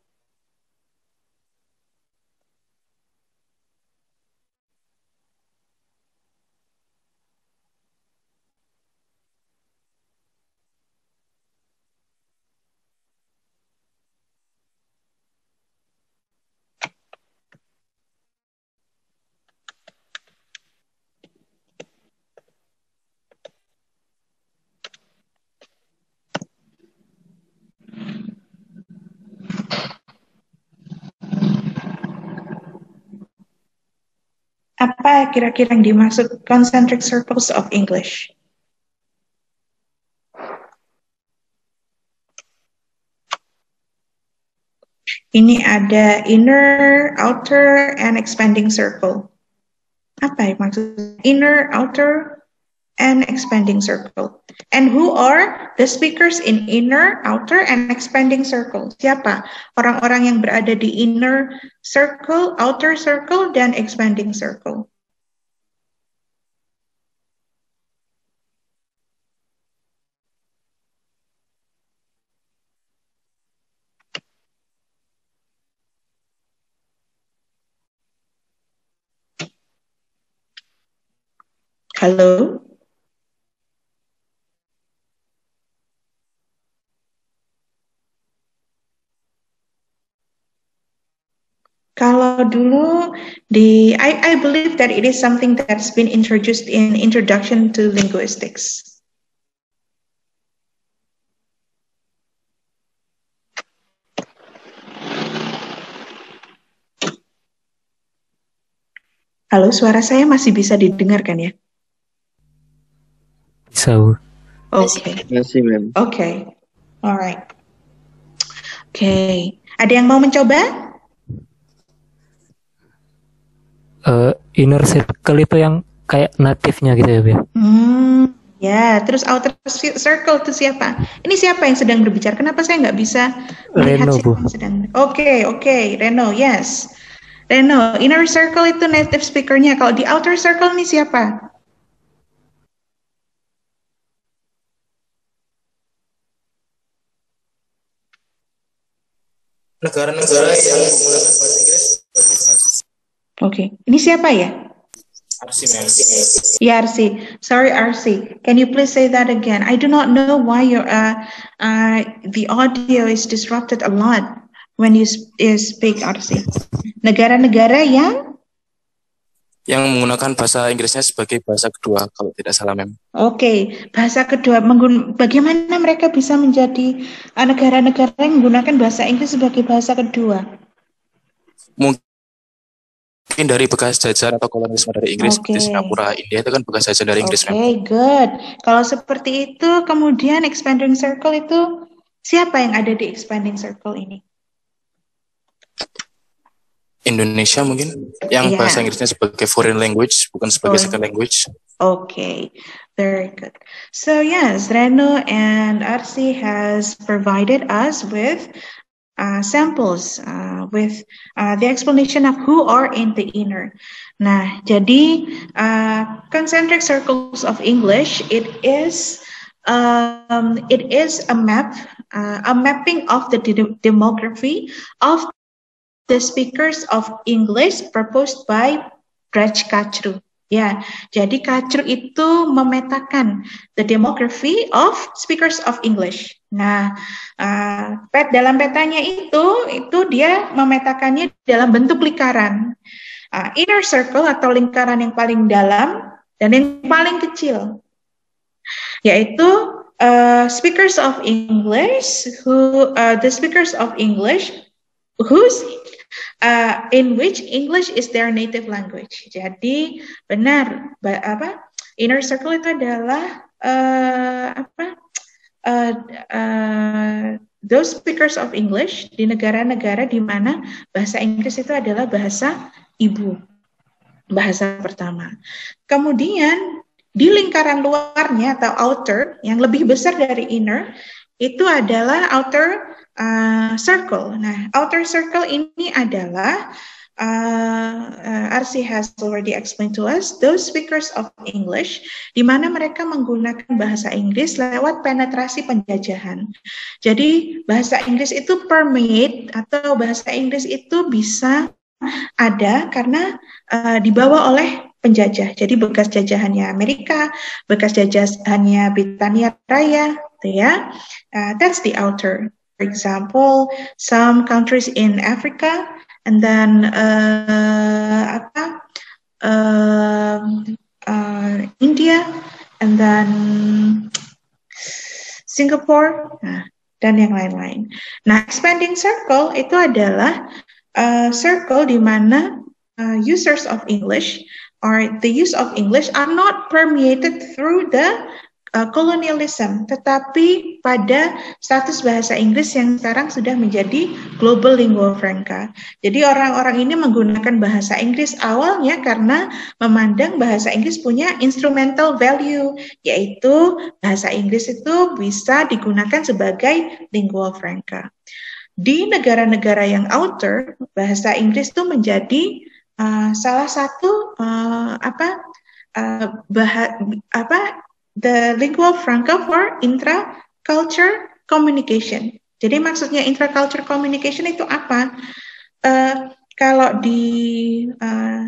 Apa kira-kira yang dimaksud concentric circles of English? Ini ada inner, outer, and expanding circle. Apa yang maksud inner, outer, and expanding circle? And who are the speakers in inner, outer, and expanding circle? Siapa orang-orang yang berada di inner circle, outer circle, dan expanding circle? Halo? Kalau dulu I believe that it is something that's been introduced in Introduction to Linguistics. Halo, suara saya masih bisa didengarkan ya? Bisa. Oke. Masih, ma'am. Oke. Alright. Oke. Ada yang mau mencoba? Inner circle itu yang kayak native-nya gitu ya, Bia? Ya, terus outer circle itu siapa? Ini siapa yang sedang berbicara? Kenapa saya nggak bisa melihat Reno, siapa Bu. yang sedang? Oke, Reno, yes. Reno, inner circle itu native speaker-nya. Kalau di outer circle ini siapa? Negara-negara yang menggunakan bahasa Inggris sebagai bahasa. Oke, ini siapa ya? Arsi, ma'am. Yeah, RC. Sorry, RC. Can you please say that again? I do not know why your the audio is disrupted a lot when you speak, RC. Negara-negara yang menggunakan bahasa Inggrisnya sebagai bahasa kedua, kalau tidak salah, ma'am. Oke, bahasa kedua. Bagaimana mereka bisa menjadi negara-negara yang menggunakan bahasa Inggris sebagai bahasa kedua? Mungkin dari bekas jajahan atau kolonialisme dari Inggris, seperti Singapura, India itu kan bekas jajahan dari Inggris, ma'am. Oke, good. Kalau seperti itu, kemudian expanding circle itu siapa yang ada di expanding circle ini? Indonesia mungkin, yang bahasa Inggrisnya sebagai foreign language, bukan sebagai second language. Okay, very good. So yes, Reno and Arsi has provided us with samples with the explanation of who are in the inner. Nah, jadi concentric circles of English, it is a map, a mapping of the demography of the speakers of English proposed by Braj Kachru. Ya, jadi Kachru itu memetakan the demography of speakers of English. Nah, dalam petanya itu dia memetakannya dalam bentuk lingkaran. Inner circle atau lingkaran yang paling dalam dan yang paling kecil, yaitu speakers of English the speakers of English whose in which English is their native language. Jadi benar, inner circle itu adalah those speakers of English di negara-negara di mana bahasa Inggris itu adalah bahasa ibu, bahasa pertama. Kemudian di lingkaran luarnya atau outer yang lebih besar dari inner itu adalah outer circle. Nah, outer circle ini adalah RC has already explained to us those speakers of English di mana mereka menggunakan bahasa Inggris lewat penetrasi penjajahan. Jadi bahasa Inggris itu permeate atau bahasa Inggris itu bisa ada karena dibawa oleh penjajah. Jadi bekas jajahannya Amerika, bekas jajahannya Britania Raya, ya. That's the outer. For example, some countries in Africa, and then India, and then Singapore, dan yang lain-lain. Nah, expanding circle itu adalah circle di mana users of English or the use of English are not permeated through the colonialism, tetapi pada status bahasa Inggris yang sekarang sudah menjadi global lingua franca. Jadi orang-orang ini menggunakan bahasa Inggris awalnya karena memandang bahasa Inggris punya instrumental value, yaitu bahasa Inggris itu bisa digunakan sebagai lingua franca. Di negara-negara yang outer, bahasa Inggris itu menjadi salah satu the lingua franca for intra-culture communication. Jadi maksudnya intra-culture communication itu apa? Kalau di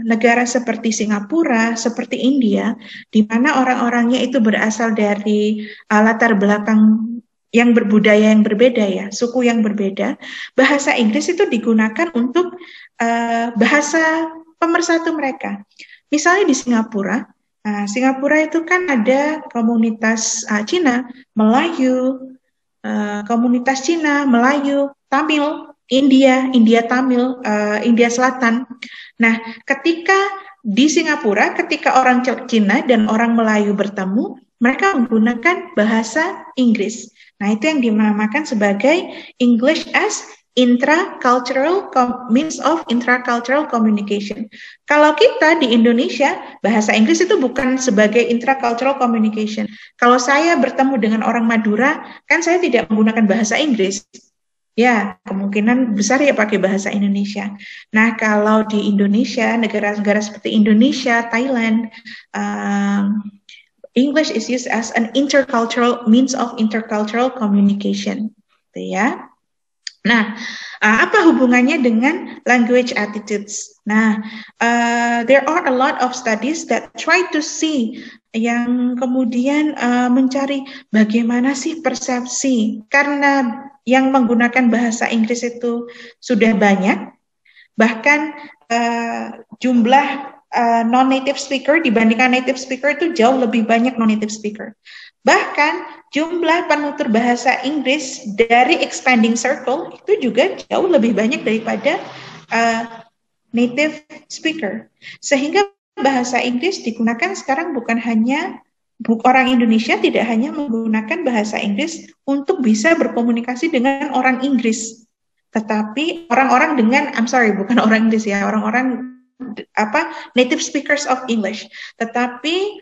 negara seperti Singapura, seperti India, di mana orang-orangnya itu berasal dari latar belakang yang berbudaya yang berbeda ya, suku yang berbeda, bahasa Inggris itu digunakan untuk bahasa pemersatu mereka. Misalnya di Singapura, Singapura itu kan ada komunitas Cina, Melayu, komunitas Cina, Melayu, Tamil, India Tamil, India Selatan. Nah, ketika di Singapura, ketika orang Cina dan orang Melayu bertemu, mereka menggunakan bahasa Inggris. Nah, itu yang dinamakan sebagai English as means of intracultural communication. Kalau kita di Indonesia, bahasa Inggris itu bukan sebagai intracultural communication. Kalau saya bertemu dengan orang Madura, kan saya tidak menggunakan bahasa Inggris. Ya, kemungkinan besar ya pakai bahasa Indonesia. Nah, kalau di Indonesia, negara-negara seperti Indonesia, Thailand, English is used as an means of intercultural communication. Gitu ya. Nah, apa hubungannya dengan language attitudes? Nah, there are a lot of studies that try to see, yang kemudian mencari bagaimana sih persepsi, karena yang menggunakan bahasa Inggris itu sudah banyak, bahkan jumlah non-native speaker dibandingkan native speaker itu jauh lebih banyak non-native speaker. Bahkan jumlah penutur bahasa Inggris dari expanding circle itu juga jauh lebih banyak daripada native speaker. Sehingga bahasa Inggris digunakan sekarang bukan hanya orang Indonesia tidak hanya menggunakan bahasa Inggris untuk bisa berkomunikasi dengan orang Inggris, tetapi orang-orang dengan bukan orang Inggris ya, orang-orang native speakers of English, tetapi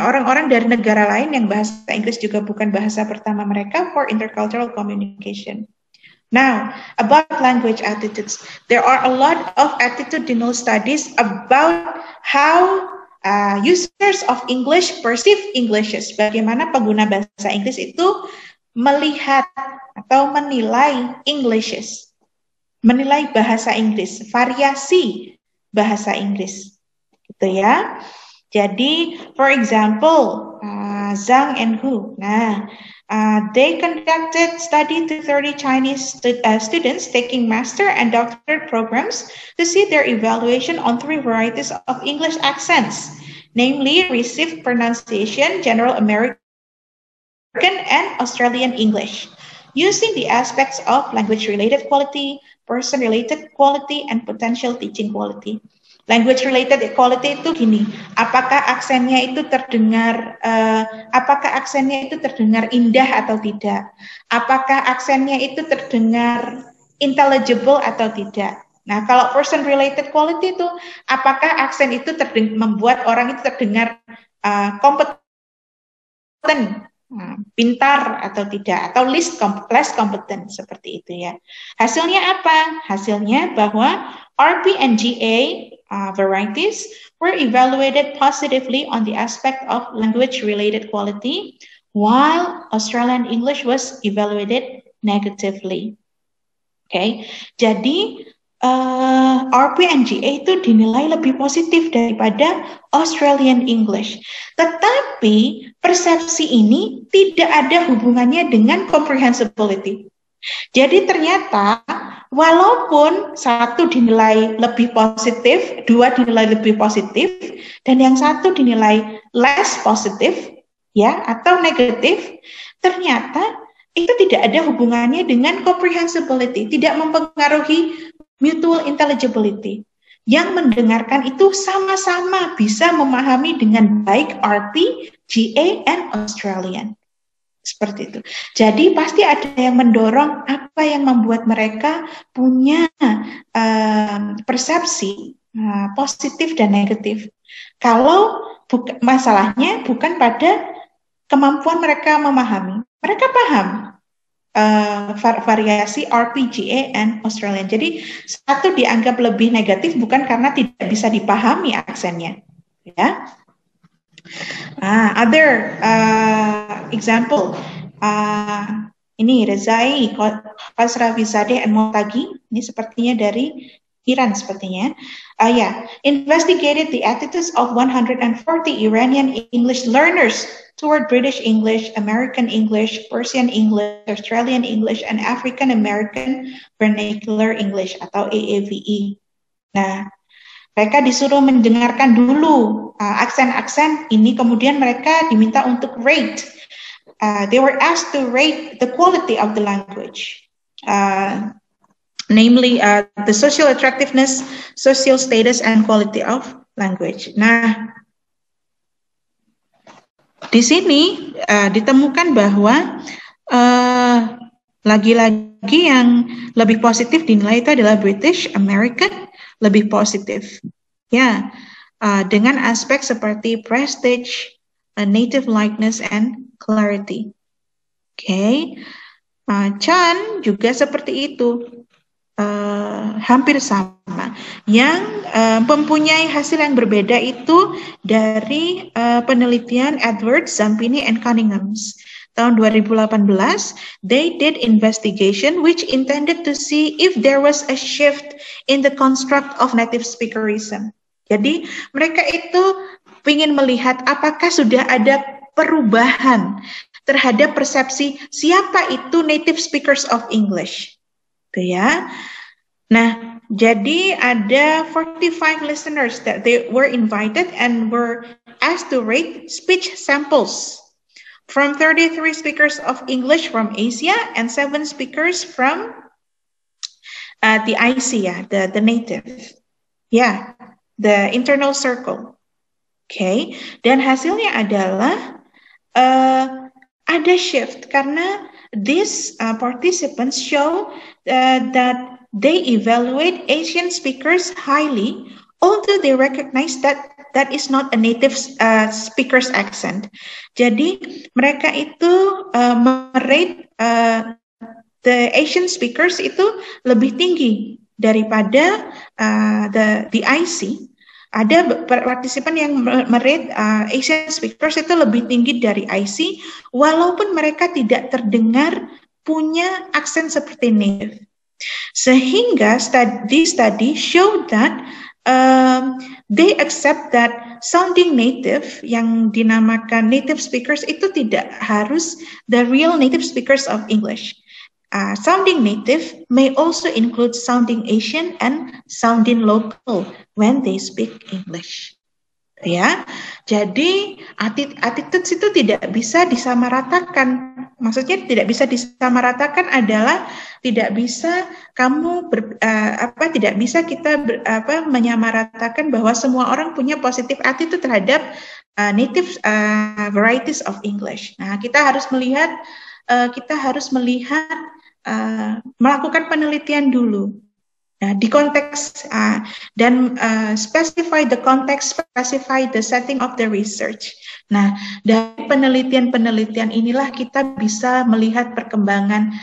orang-orang dari negara lain yang bahasa Inggris juga bukan bahasa pertama mereka for intercultural communication. Now, about language attitudes, there are a lot of attitudinal studies about how users of English perceive Englishes. Bagaimana pengguna bahasa Inggris itu melihat atau menilai Englishes, menilai bahasa Inggris, variasi bahasa Inggris, gitu ya. Jadi, for example, Zhang and Hu. Nah, they conducted study to 30 Chinese students taking master and doctorate programs to see their evaluation on 3 varieties of English accents, namely received pronunciation, general American, and Australian English, using the aspects of language-related quality, person-related quality, and potential teaching quality. Language-related equality itu gini, apakah aksennya itu terdengar indah atau tidak? Apakah aksennya itu terdengar intelligible atau tidak? Nah, kalau person-related quality itu, apakah aksen itu membuat orang itu terdengar kompeten, pintar atau tidak, atau less competent, seperti itu ya. Hasilnya apa? Hasilnya bahwa RP and GA varieties were evaluated positively on the aspect of language-related quality, while Australian English was evaluated negatively. Okay, jadi RP and GA itu dinilai lebih positif daripada Australian English. Tetapi persepsi ini tidak ada hubungannya dengan comprehensibility. Jadi ternyata walaupun satu dinilai lebih positif, 2 dinilai lebih positif, dan yang satu dinilai less positif, ya, atau negatif, ternyata itu tidak ada hubungannya dengan comprehensibility, tidak mempengaruhi mutual intelligibility. Yang mendengarkan itu sama-sama bisa memahami dengan baik RP, GA, and Australian. Seperti itu. Jadi pasti ada yang mendorong apa yang membuat mereka punya persepsi positif dan negatif. Kalau masalahnya bukan pada kemampuan mereka memahami. Mereka paham variasi RPGA and Australian. Jadi satu dianggap lebih negatif bukan karena tidak bisa dipahami aksennya. Ya. Other example, ini Rezai, Khosravizadeh, and Motagi, ini sepertinya dari Iran sepertinya. Investigated the attitudes of 140 Iranian English learners toward British English, American English, Persian English, Australian English, and African American Vernacular English atau AAVE. Nah, mereka disuruh mendengarkan dulu aksen-aksen ini, kemudian mereka diminta untuk rate. They were asked to rate the quality of the language, namely the social attractiveness, social status, and quality of language. Nah, di sini ditemukan bahwa lagi-lagi bagi yang lebih positif dinilai itu adalah British, American, lebih positif. Ya, dengan aspek seperti prestige, native likeness, and clarity. Oke, Chan juga seperti itu. Hampir sama. Yang mempunyai hasil yang berbeda itu dari penelitian Edwards, Zampini, and Cunningham. Tahun 2018, they did investigation which intended to see if there was a shift in the construct of native speakerism. Jadi mereka itu ingin melihat apakah sudah ada perubahan terhadap persepsi siapa itu native speakers of English. Itu ya. Nah, jadi ada 45 listeners that they were invited and were asked to rate speech samples from 33 speakers of English from Asia and 7 speakers from the IC, the native. The internal circle. Okay, dan hasilnya adalah ada shift karena these participants show that they evaluate Asian speakers highly, although they recognize that that is not a native speaker's accent. Jadi mereka itu merate the Asian speakers itu lebih tinggi daripada the IC. Ada partisipan yang merate Asian speakers itu lebih tinggi dari IC, walaupun mereka tidak terdengar punya aksen seperti native. Sehingga this study showed that they accept that sounding native yang dinamakan native speakers itu tidak harus the real native speakers of English. Sounding native may also include sounding Asian and sounding local when they speak English. Ya, jadi attitudes itu tidak bisa disamaratakan. Maksudnya tidak bisa disamaratakan adalah tidak bisa tidak bisa kita menyamaratakan bahwa semua orang punya positive attitude terhadap native varieties of English. Nah, kita harus melihat melakukan penelitian dulu. Nah, di konteks dan specify the context, specify the setting of the research. Nah, dari penelitian-penelitian inilah kita bisa melihat perkembangan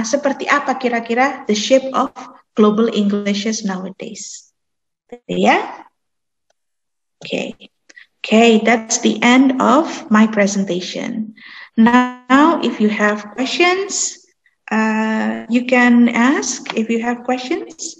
seperti apa kira-kira the shape of global Englishes nowadays. Ya, okay, that's the end of my presentation. Now, if you have questions, you can ask if you have questions.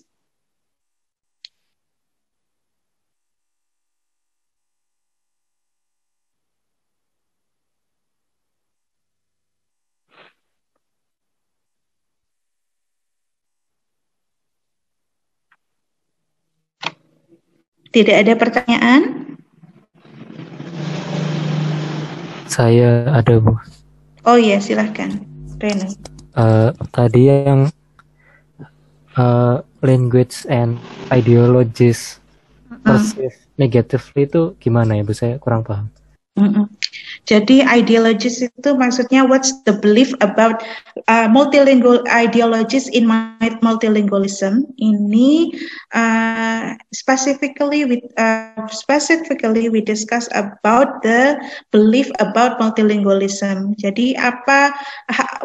Tidak ada pertanyaan? Saya ada, Bu. Oh iya, silahkan, Reno. Tadi yang language and ideologies perceive negatively itu gimana ya, Bu? Saya kurang paham. Jadi ideologies itu maksudnya what's the belief about multilingual ideologies in multilingualism. Ini specifically we discuss about the belief about multilingualism. Jadi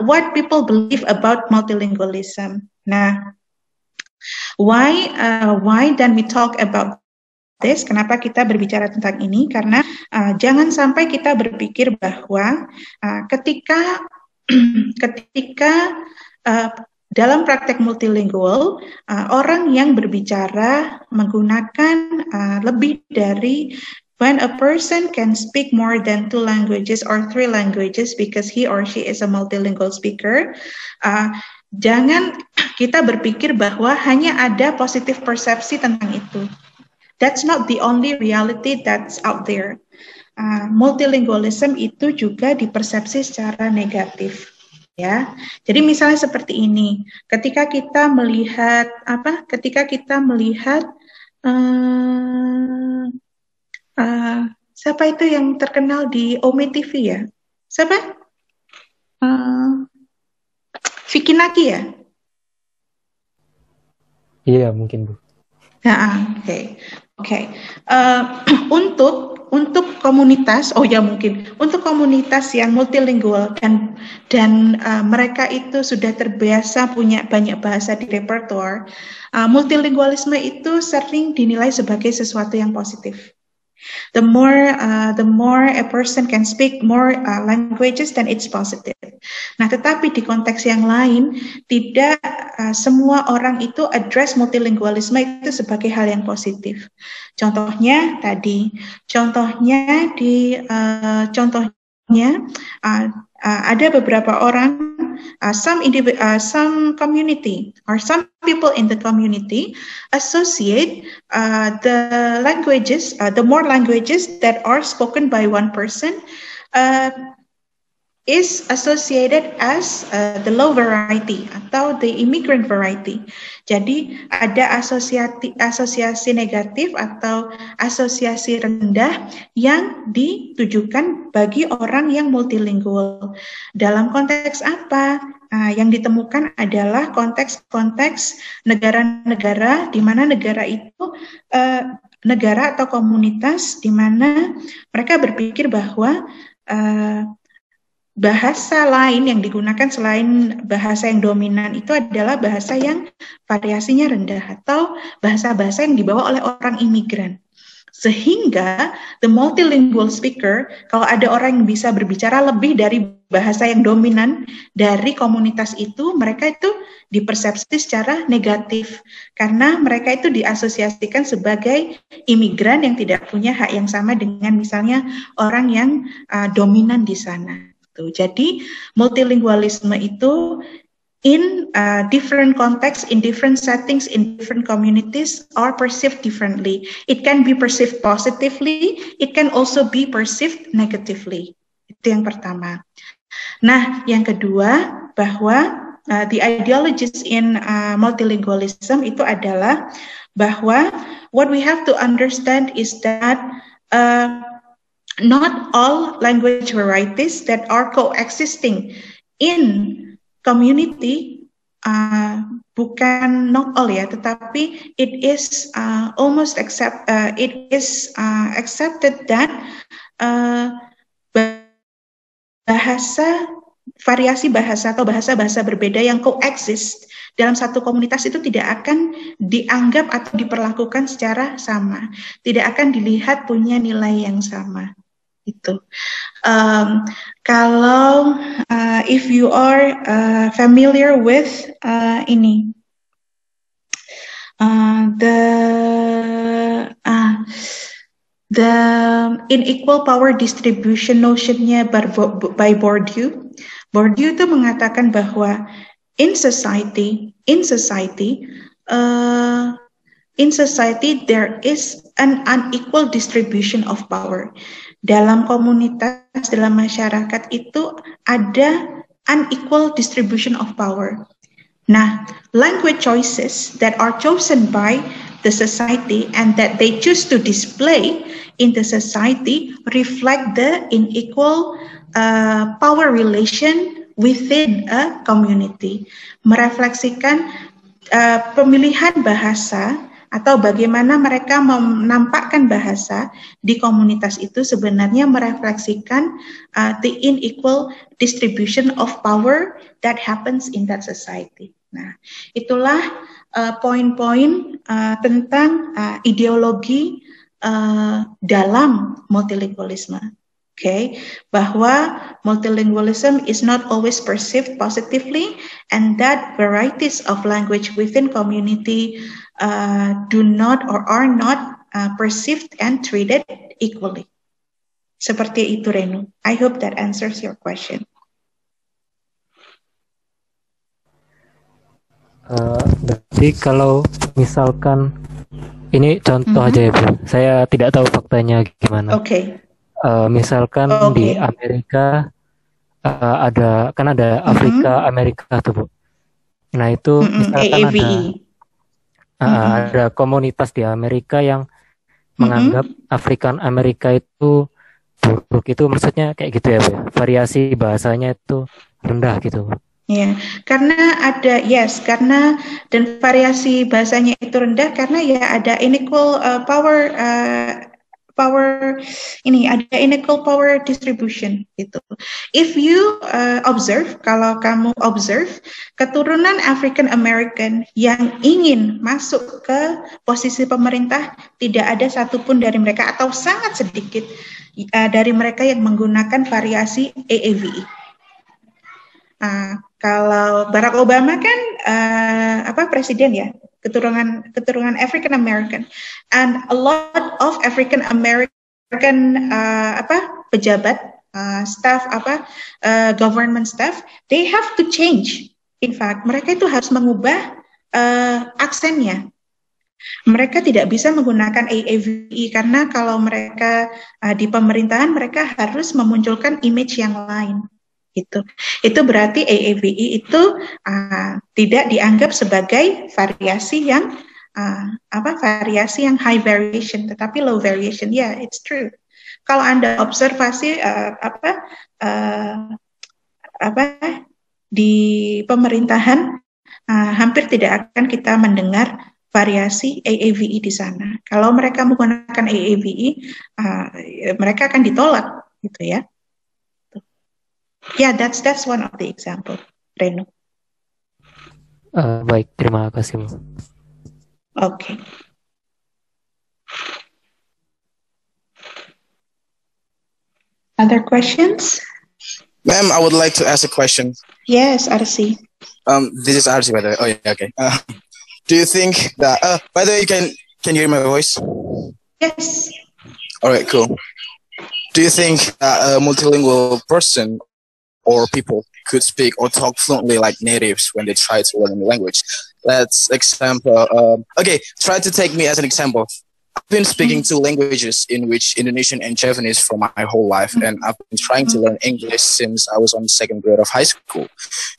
what people believe about multilingualism. Nah, why then we talk about this? Kenapa kita berbicara tentang ini? Karena jangan sampai kita berpikir bahwa ketika dalam praktek multilingual orang yang berbicara menggunakan lebih dari when a person can speak more than 2 languages or 3 languages because he or she is a multilingual speaker, jangan kita berpikir bahwa hanya ada positif persepsi tentang itu. That's not the only reality that's out there. Multilingualism itu juga dipersepsi secara negatif, ya. Jadi misalnya seperti ini, ketika kita melihat siapa itu yang terkenal di Ome TV ya? Siapa? Vicky Naki ya? Iya mungkin Bu. Oke. Untuk komunitas, untuk komunitas yang multilingual dan mereka itu sudah terbiasa punya banyak bahasa di repertoire, multilingualisme itu sering dinilai sebagai sesuatu yang positif. The more a person can speak more languages, then it's positive. Nah, tetapi di konteks yang lain, tidak semua orang itu address multilingualisme itu sebagai hal yang positif. Contohnya ada beberapa orang, some community or some people in the community associate the more languages that are spoken by one person is associated as the low variety atau the immigrant variety. Jadi ada asosiasi negatif atau asosiasi rendah yang ditujukan bagi orang yang multilingual. Dalam konteks apa? Yang ditemukan adalah konteks-konteks negara-negara di mana negara itu negara atau komunitas di mana mereka berpikir bahwa bahasa lain yang digunakan selain bahasa yang dominan itu adalah bahasa yang variasinya rendah atau bahasa-bahasa yang dibawa oleh orang imigran. Sehingga the multilingual speaker, kalau ada orang yang bisa berbicara lebih dari bahasa yang dominan dari komunitas itu, mereka itu dipersepsi secara negatif karena mereka itu diasosiasikan sebagai imigran yang tidak punya hak yang sama dengan misalnya orang yang dominan di sana. Jadi multilingualisme itu in different contexts, in different settings, in different communities are perceived differently. It can be perceived positively, it can also be perceived negatively. Itu yang pertama. Nah, yang kedua bahwa the ideologies in multilingualism itu adalah bahwa what we have to understand is that not all language varieties that are coexisting in community, bukan not all ya, tetapi it is accepted that variasi bahasa atau bahasa-bahasa berbeda yang coexist dalam satu komunitas itu tidak akan dianggap atau diperlakukan secara sama, tidak akan dilihat punya nilai yang sama. Itu. Kalau if you are familiar with the unequal power distribution notion-nya by Bourdieu. Bourdieu itu mengatakan bahwa in society there is an unequal distribution of power. Dalam komunitas, dalam masyarakat itu ada unequal distribution of power. Nah, language choices that are chosen by the society and that they choose to display in the society reflect the unequal power relation within a community. Merefleksikan pemilihan bahasa atau bagaimana mereka menampakkan bahasa di komunitas itu sebenarnya merefleksikan the unequal distribution of power that happens in that society. Nah, itulah poin-poin tentang ideologi dalam multilingualisme. Bahwa multilingualism is not always perceived positively and that varieties of language within community do not or are not perceived and treated equally. Seperti itu, Renu. I hope that answers your question. Berarti kalau misalkan ini contoh aja ya Bu, saya tidak tahu faktanya gimana. Misalkan di Amerika ada Afrika Amerika tuh Bu. Nah itu misalkan ada komunitas di Amerika yang menganggap African Amerika itu buruk, itu maksudnya kayak gitu ya Bu. Variasi bahasanya itu rendah gitu. Ya, karena karena dan variasi bahasanya itu rendah karena ya ada unequal unequal power distribution gitu. If you kalau kamu observe keturunan African American yang ingin masuk ke posisi pemerintah, tidak ada satupun dari mereka atau sangat sedikit dari mereka yang menggunakan variasi AAVE. Kalau Barack Obama kan presiden ya, keturunan African American, and a lot of African American pejabat, staff government staff, they have to change. In fact, mereka itu harus mengubah aksennya. Mereka tidak bisa menggunakan AAVE karena kalau mereka di pemerintahan mereka harus memunculkan image yang lain. Itu berarti AAVE itu tidak dianggap sebagai variasi yang variasi yang high variation, tetapi low variation. Yeah, it's true. Kalau Anda observasi di pemerintahan, hampir tidak akan kita mendengar variasi AAVE di sana. Kalau mereka menggunakan AAVE, mereka akan ditolak, gitu ya. Yeah, that's one of the example, Reno. Baik, terima kasih, Bu. Okay. Other questions? Ma'am, I would like to ask a question. Yes, RC. This is RC, by the way. Oh, yeah, okay. Do you think that? By the way, can you hear my voice? Yes. All right, cool. Do you think that a multilingual person or people could speak or talk fluently like natives when they try to learn the language? Let's example. Try to take me as an example. I've been speaking two languages, in which Indonesian and Japanese, for my whole life, and I've been trying to learn English since I was on the second grade of high school.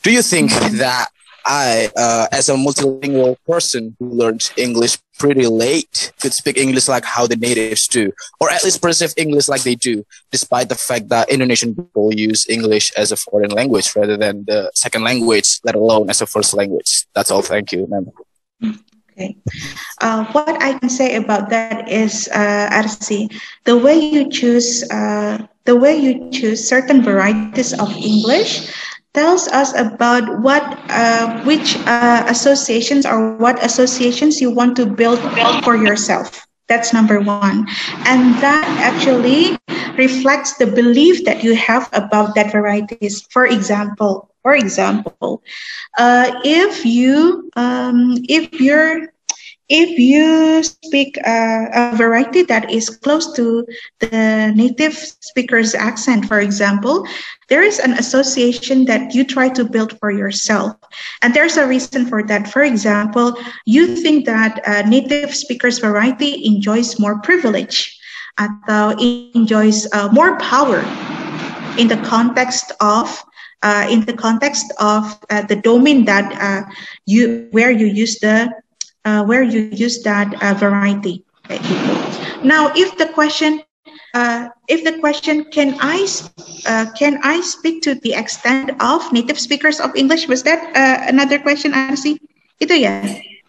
Do you think that I, as a multilingual person who learned English pretty late, could speak English like how the natives do, or at least perceive English like they do, despite the fact that Indonesian people use English as a foreign language rather than the second language, let alone as a first language? That's all. Thank you, ma'am. Okay. What I can say about that is, RC, the way you choose certain varieties of English tells us about which associations you want to build for yourself. That's number one. And that actually reflects the belief that you have about that varieties. For example, if you speak a variety that is close to the native speaker's accent, for example, there is an association that you try to build for yourself. And there's a reason for that. For example, you think that a native speaker's variety enjoys more privilege, atau enjoys more power in the context of the domain that where you use that variety. Now, if the question can I speak to the extent of native speakers of English? Was that another question, RC? Itu ya?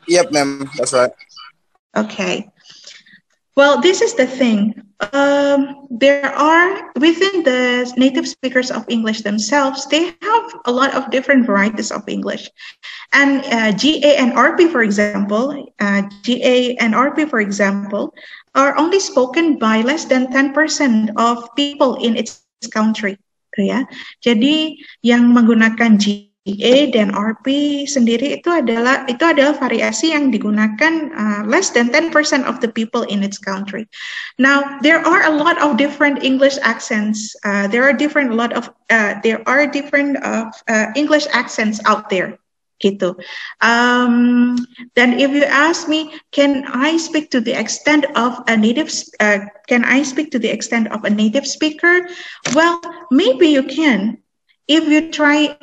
Yep, ma'am. That's right. Okay. Well, this is the thing. There are, within the native speakers of English themselves, they have a lot of different varieties of English. And GA and RP, for example, are only spoken by less than 10% of people in its country. Ya. Jadi yang menggunakan GA dan RP sendiri itu adalah variasi yang digunakan less than 10% of the people in its country. Now, there are a lot of different English accents. There are different English accents out there. Gitu. Then if you ask me, can I speak to the extent of a native speaker? Well, maybe you can if you try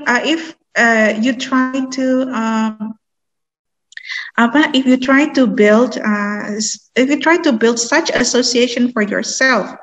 if you try to build such association for yourself.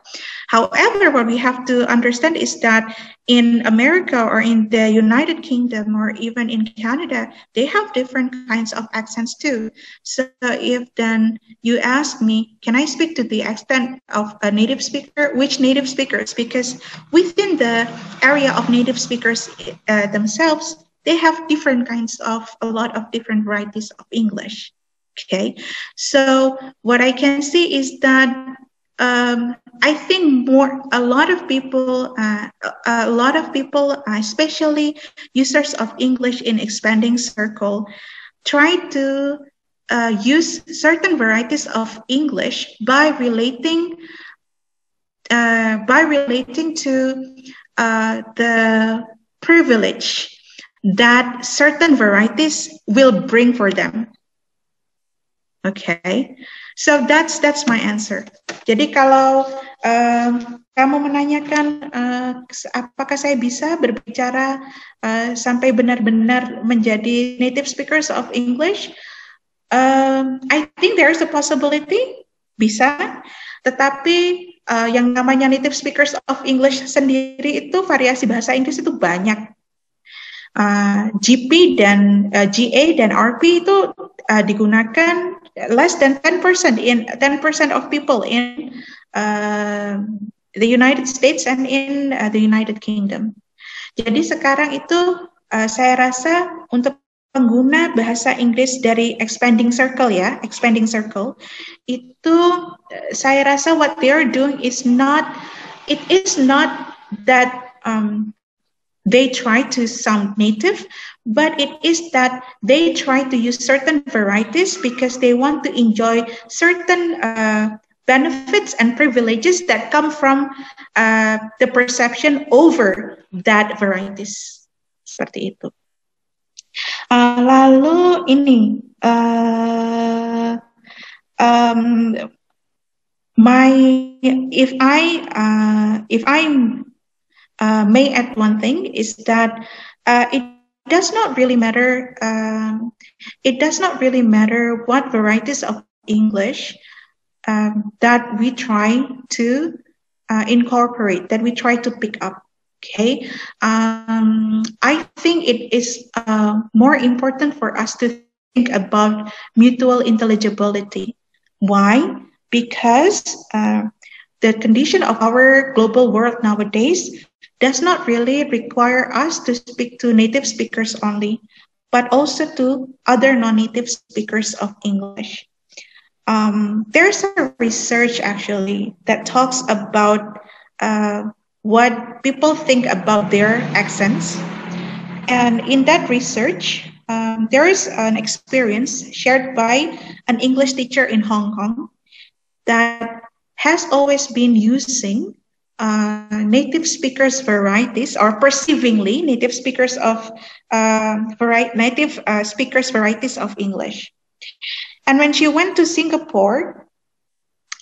However, what we have to understand is that in America or in the United Kingdom or even in Canada, they have different kinds of accents too. So if then you ask me, can I speak to the extent of a native speaker? Which native speakers? Because within the area of native speakers themselves, they have different kinds of, a lot of different varieties of English. Okay, so what I can see is that I think a lot of people, especially users of English in expanding circle, try to use certain varieties of English by relating to the privilege that certain varieties will bring for them. Okay, so that's my answer. Jadi kalau kamu menanyakan apakah saya bisa berbicara sampai benar-benar menjadi native speakers of English, I think there is a possibility, bisa. Tetapi yang namanya native speakers of English sendiri itu variasi bahasa Inggris itu banyak. GP dan GA dan RP itu digunakan less than 10% of people in the United States and in the United Kingdom. Jadi sekarang itu saya rasa untuk pengguna bahasa Inggris dari expanding circle itu saya rasa what they are doing is not that they try to sound native, but it is that they try to use certain varieties because they want to enjoy certain benefits and privileges that come from the perception over that varieties. Seperti itu. Lalu ini, if I may add one thing is that it does not really matter. It does not really matter what varieties of English that we try to incorporate, that we try to pick up. Okay, I think it is more important for us to think about mutual intelligibility. Why? Because the condition of our global world nowadays does not really require us to speak to native speakers only, but also to other non-native speakers of English. There's a research actually that talks about what people think about their accents. And in that research, there is an experience shared by an English teacher in Hong Kong that has always been using native speakers varieties, or perceivingly native speakers of varieties of English. And when she went to Singapore,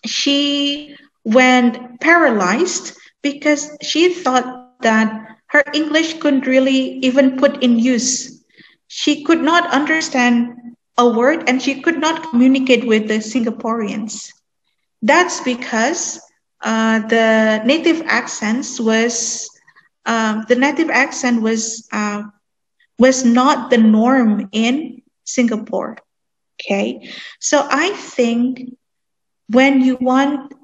she went paralyzed because she thought that her English couldn't really even put in use. She could not understand a word and she could not communicate with the Singaporeans. That's because the native accent was not the norm in Singapore. Okay, so I think when you want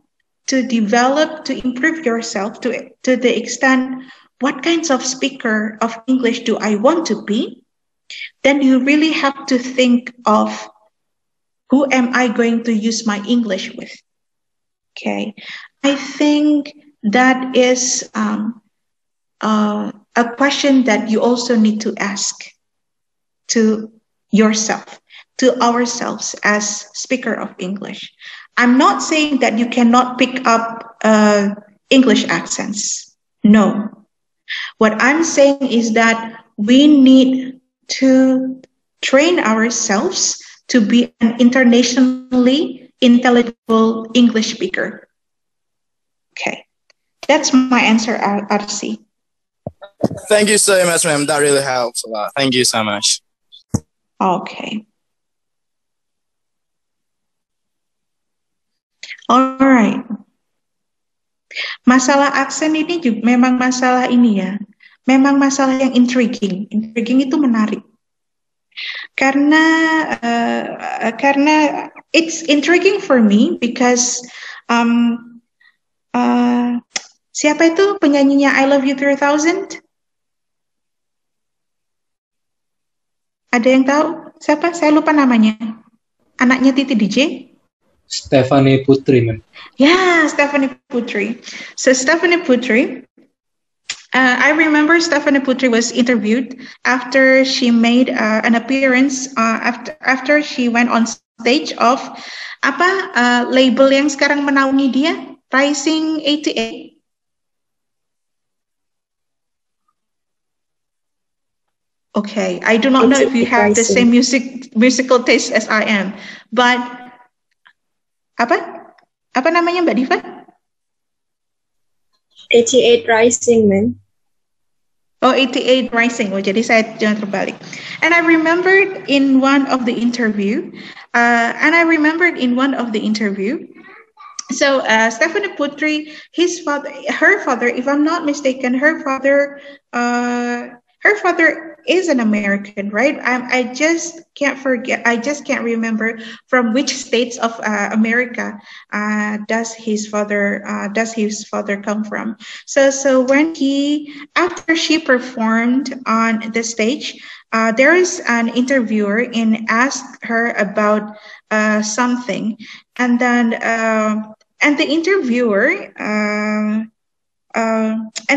to improve yourself to the extent, what kinds of speaker of English do I want to be? Then you really have to think of who am I going to use my English with? Okay, I think that is a question that you also need to ask to yourself, to ourselves as speaker of English. I'm not saying that you cannot pick up English accents. No. What I'm saying is that we need to train ourselves to be an internationally intelligible English speaker. Okay. That's my answer, RC. Thank you so much, ma'am. That really helps a lot. Thank you so much. Okay. Alright. Masalah aksen ini juga memang masalah ini ya. Memang masalah yang intriguing. Intriguing itu menarik. Karena it's intriguing for me because siapa itu penyanyinya I Love You 3000? Ada yang tahu? Siapa? Saya lupa namanya. Anaknya Titi DJ? Stephanie Putri, man. Yeah, Stephanie Putri. So Stephanie Putri, I remember Stephanie Putri was interviewed after she made an appearance after she went on stage of label yang sekarang menaungi dia, Rising 88. Okay, I do not know if you have the same musical taste as I am, but apa namanya Mbak Diva? 88 Rising, man. Oh, 88 Rising. Oh, jadi saya jangan terbalik. And I remembered in one of the interview, so Stephanie Putri, her father, if I'm not mistaken, her father is an American, right? I just can't remember from which states of America does his father come from. So when after she performed on the stage, there is an interviewer and asked her about something, and then the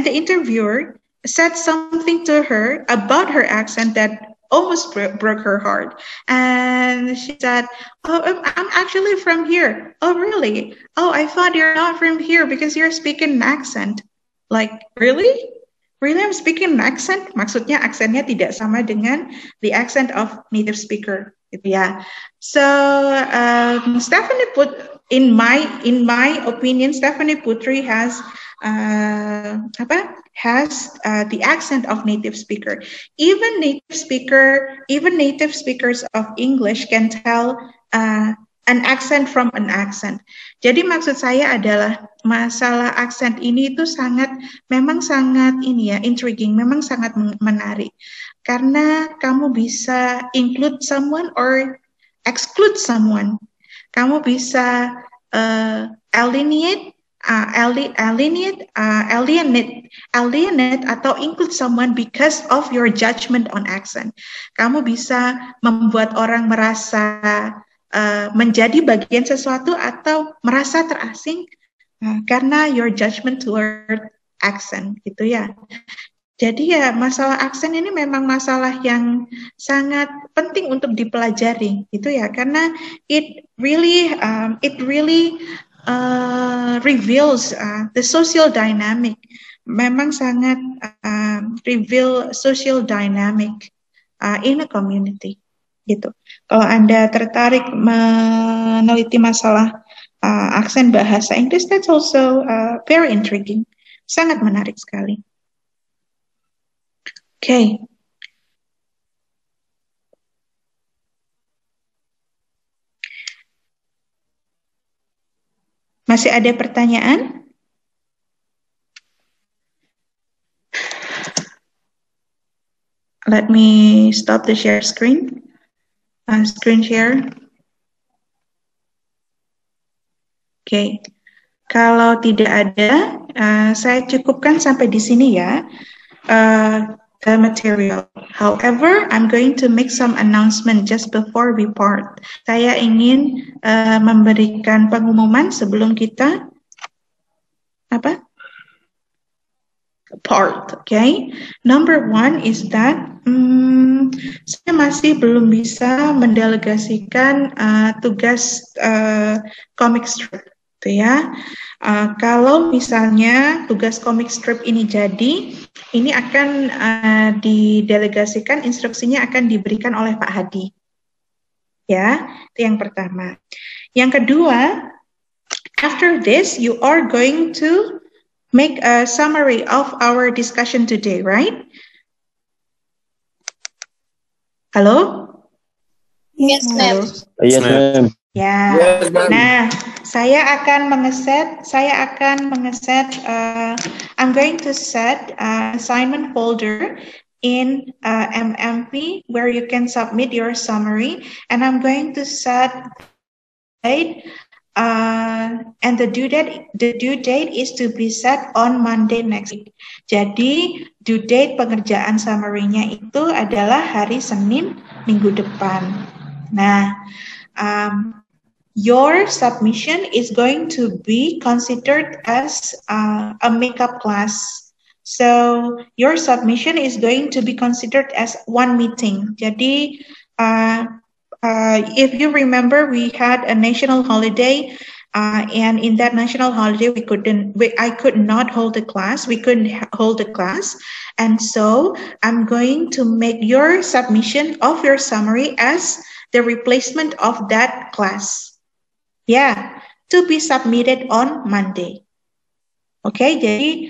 interviewer said something to her about her accent that almost broke her heart. And she said, "Oh, I'm actually from here." "Oh, really? Oh, I thought you're not from here because you're speaking an accent." Like, really? Really, I'm speaking an accent? Maksudnya aksennya tidak sama dengan the accent of native speaker, gitu ya. So, Stephanie in my opinion, Stephanie Putri has the accent of native speaker. Even native speakers of English can tell an accent from an accent. Jadi maksud saya adalah masalah aksen ini itu memang sangat intriguing, memang sangat menarik. Karena kamu bisa include someone or exclude someone. Kamu bisa alienate atau include someone because of your judgment on accent. Kamu bisa membuat orang merasa menjadi bagian sesuatu atau merasa terasing karena your judgment toward accent, gitu ya. Jadi ya masalah aksen ini memang masalah yang sangat penting untuk dipelajari, gitu ya, karena it really reveals the social dynamic. Memang sangat reveal social dynamic in a community, gitu. Kalau Anda tertarik meneliti masalah aksen bahasa Inggris, that's also very intriguing, sangat menarik sekali. Okay. Masih ada pertanyaan? Let me stop the share screen. Screen share. Okay. Kalau tidak ada, saya cukupkan sampai di sini ya. The material. However, I'm going to make some announcement just before we part. Saya ingin memberikan pengumuman sebelum kita part. Okay. Number one is that saya masih belum bisa mendelegasikan tugas comic strip. Ya, kalau misalnya tugas comic strip ini jadi, ini akan didelegasikan, instruksinya akan diberikan oleh Pak Hadi. Ya, itu yang pertama. Yang kedua, after this, you are going to make a summary of our discussion today, right? Halo? Yes, ma'am. Yes, ma'am. Ya, Yes, ma'am. nah Saya akan mengeset, I'm going to set assignment folder in MMP where you can submit your summary, and I'm going to set date, and the due date is to be set on Monday next week. Jadi due date pengerjaan summary-nya itu adalah hari Senin minggu depan. Nah, your submission is going to be considered as a makeup class. So your submission is going to be considered as one meeting. Jadi if you remember, we had a national holiday, and in that national holiday, I could not hold a class. We couldn't hold a class, and so I'm going to make your submission of your summary as the replacement of that class. Yeah, to be submitted on Monday. Okay, jadi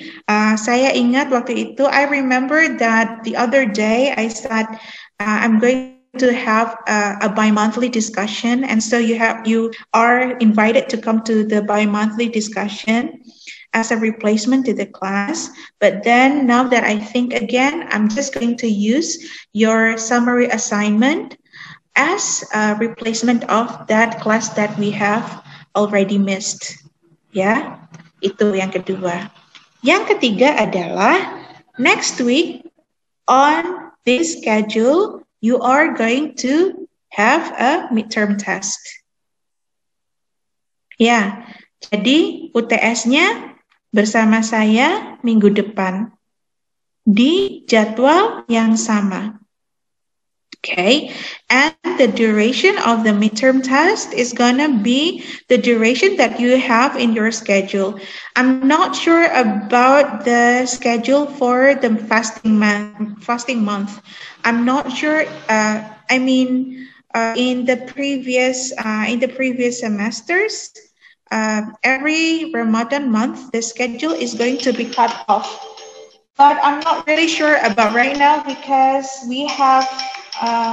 saya ingat waktu itu, I remember that the other day I said I'm going to have a bi-monthly discussion, and so you are invited to come to the bi-monthly discussion as a replacement to the class. But then now that I think again, I'm just going to use your summary assignment as a replacement of that class that we have already missed. Ya, itu yang kedua. Yang ketiga adalah next week on this schedule, you are going to have a midterm test. Ya, jadi UTS-nya bersama saya minggu depan di jadwal yang sama. Okay, and the duration of the midterm test is gonna be the duration that you have in your schedule. I'm not sure about the schedule for the fasting month. I'm not sure. In the previous semesters, every Ramadan month the schedule is going to be cut off. But I'm not really sure about right now because we have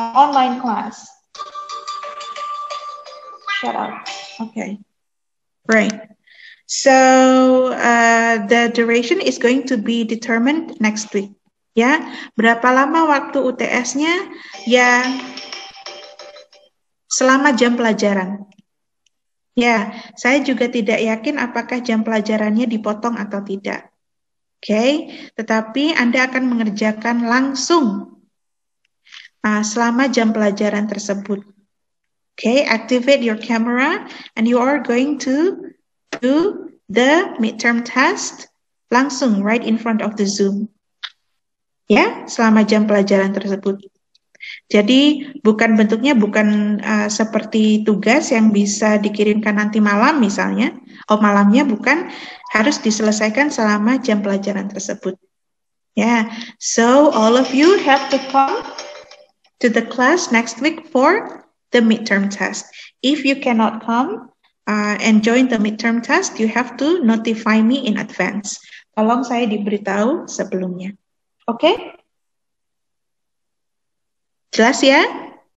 online class. Shut up. Okay. Right. So the duration is going to be determined next week. Ya, berapa lama waktu UTS-nya? Ya, selama jam pelajaran. Ya, saya juga tidak yakin apakah jam pelajarannya dipotong atau tidak. Oke, tetapi Anda akan mengerjakan langsung selama jam pelajaran tersebut. Okay, activate your camera and you are going to do the midterm test langsung right in front of the Zoom. Ya, selama jam pelajaran tersebut. Jadi bentuknya bukan seperti tugas yang bisa dikirimkan nanti malam misalnya. Malamnya bukan, harus diselesaikan selama jam pelajaran tersebut. Ya, so all of you have to come to the class next week for the midterm test. If you cannot come and join the midterm test, you have to notify me in advance. Tolong saya diberitahu sebelumnya. Oke? Jelas ya?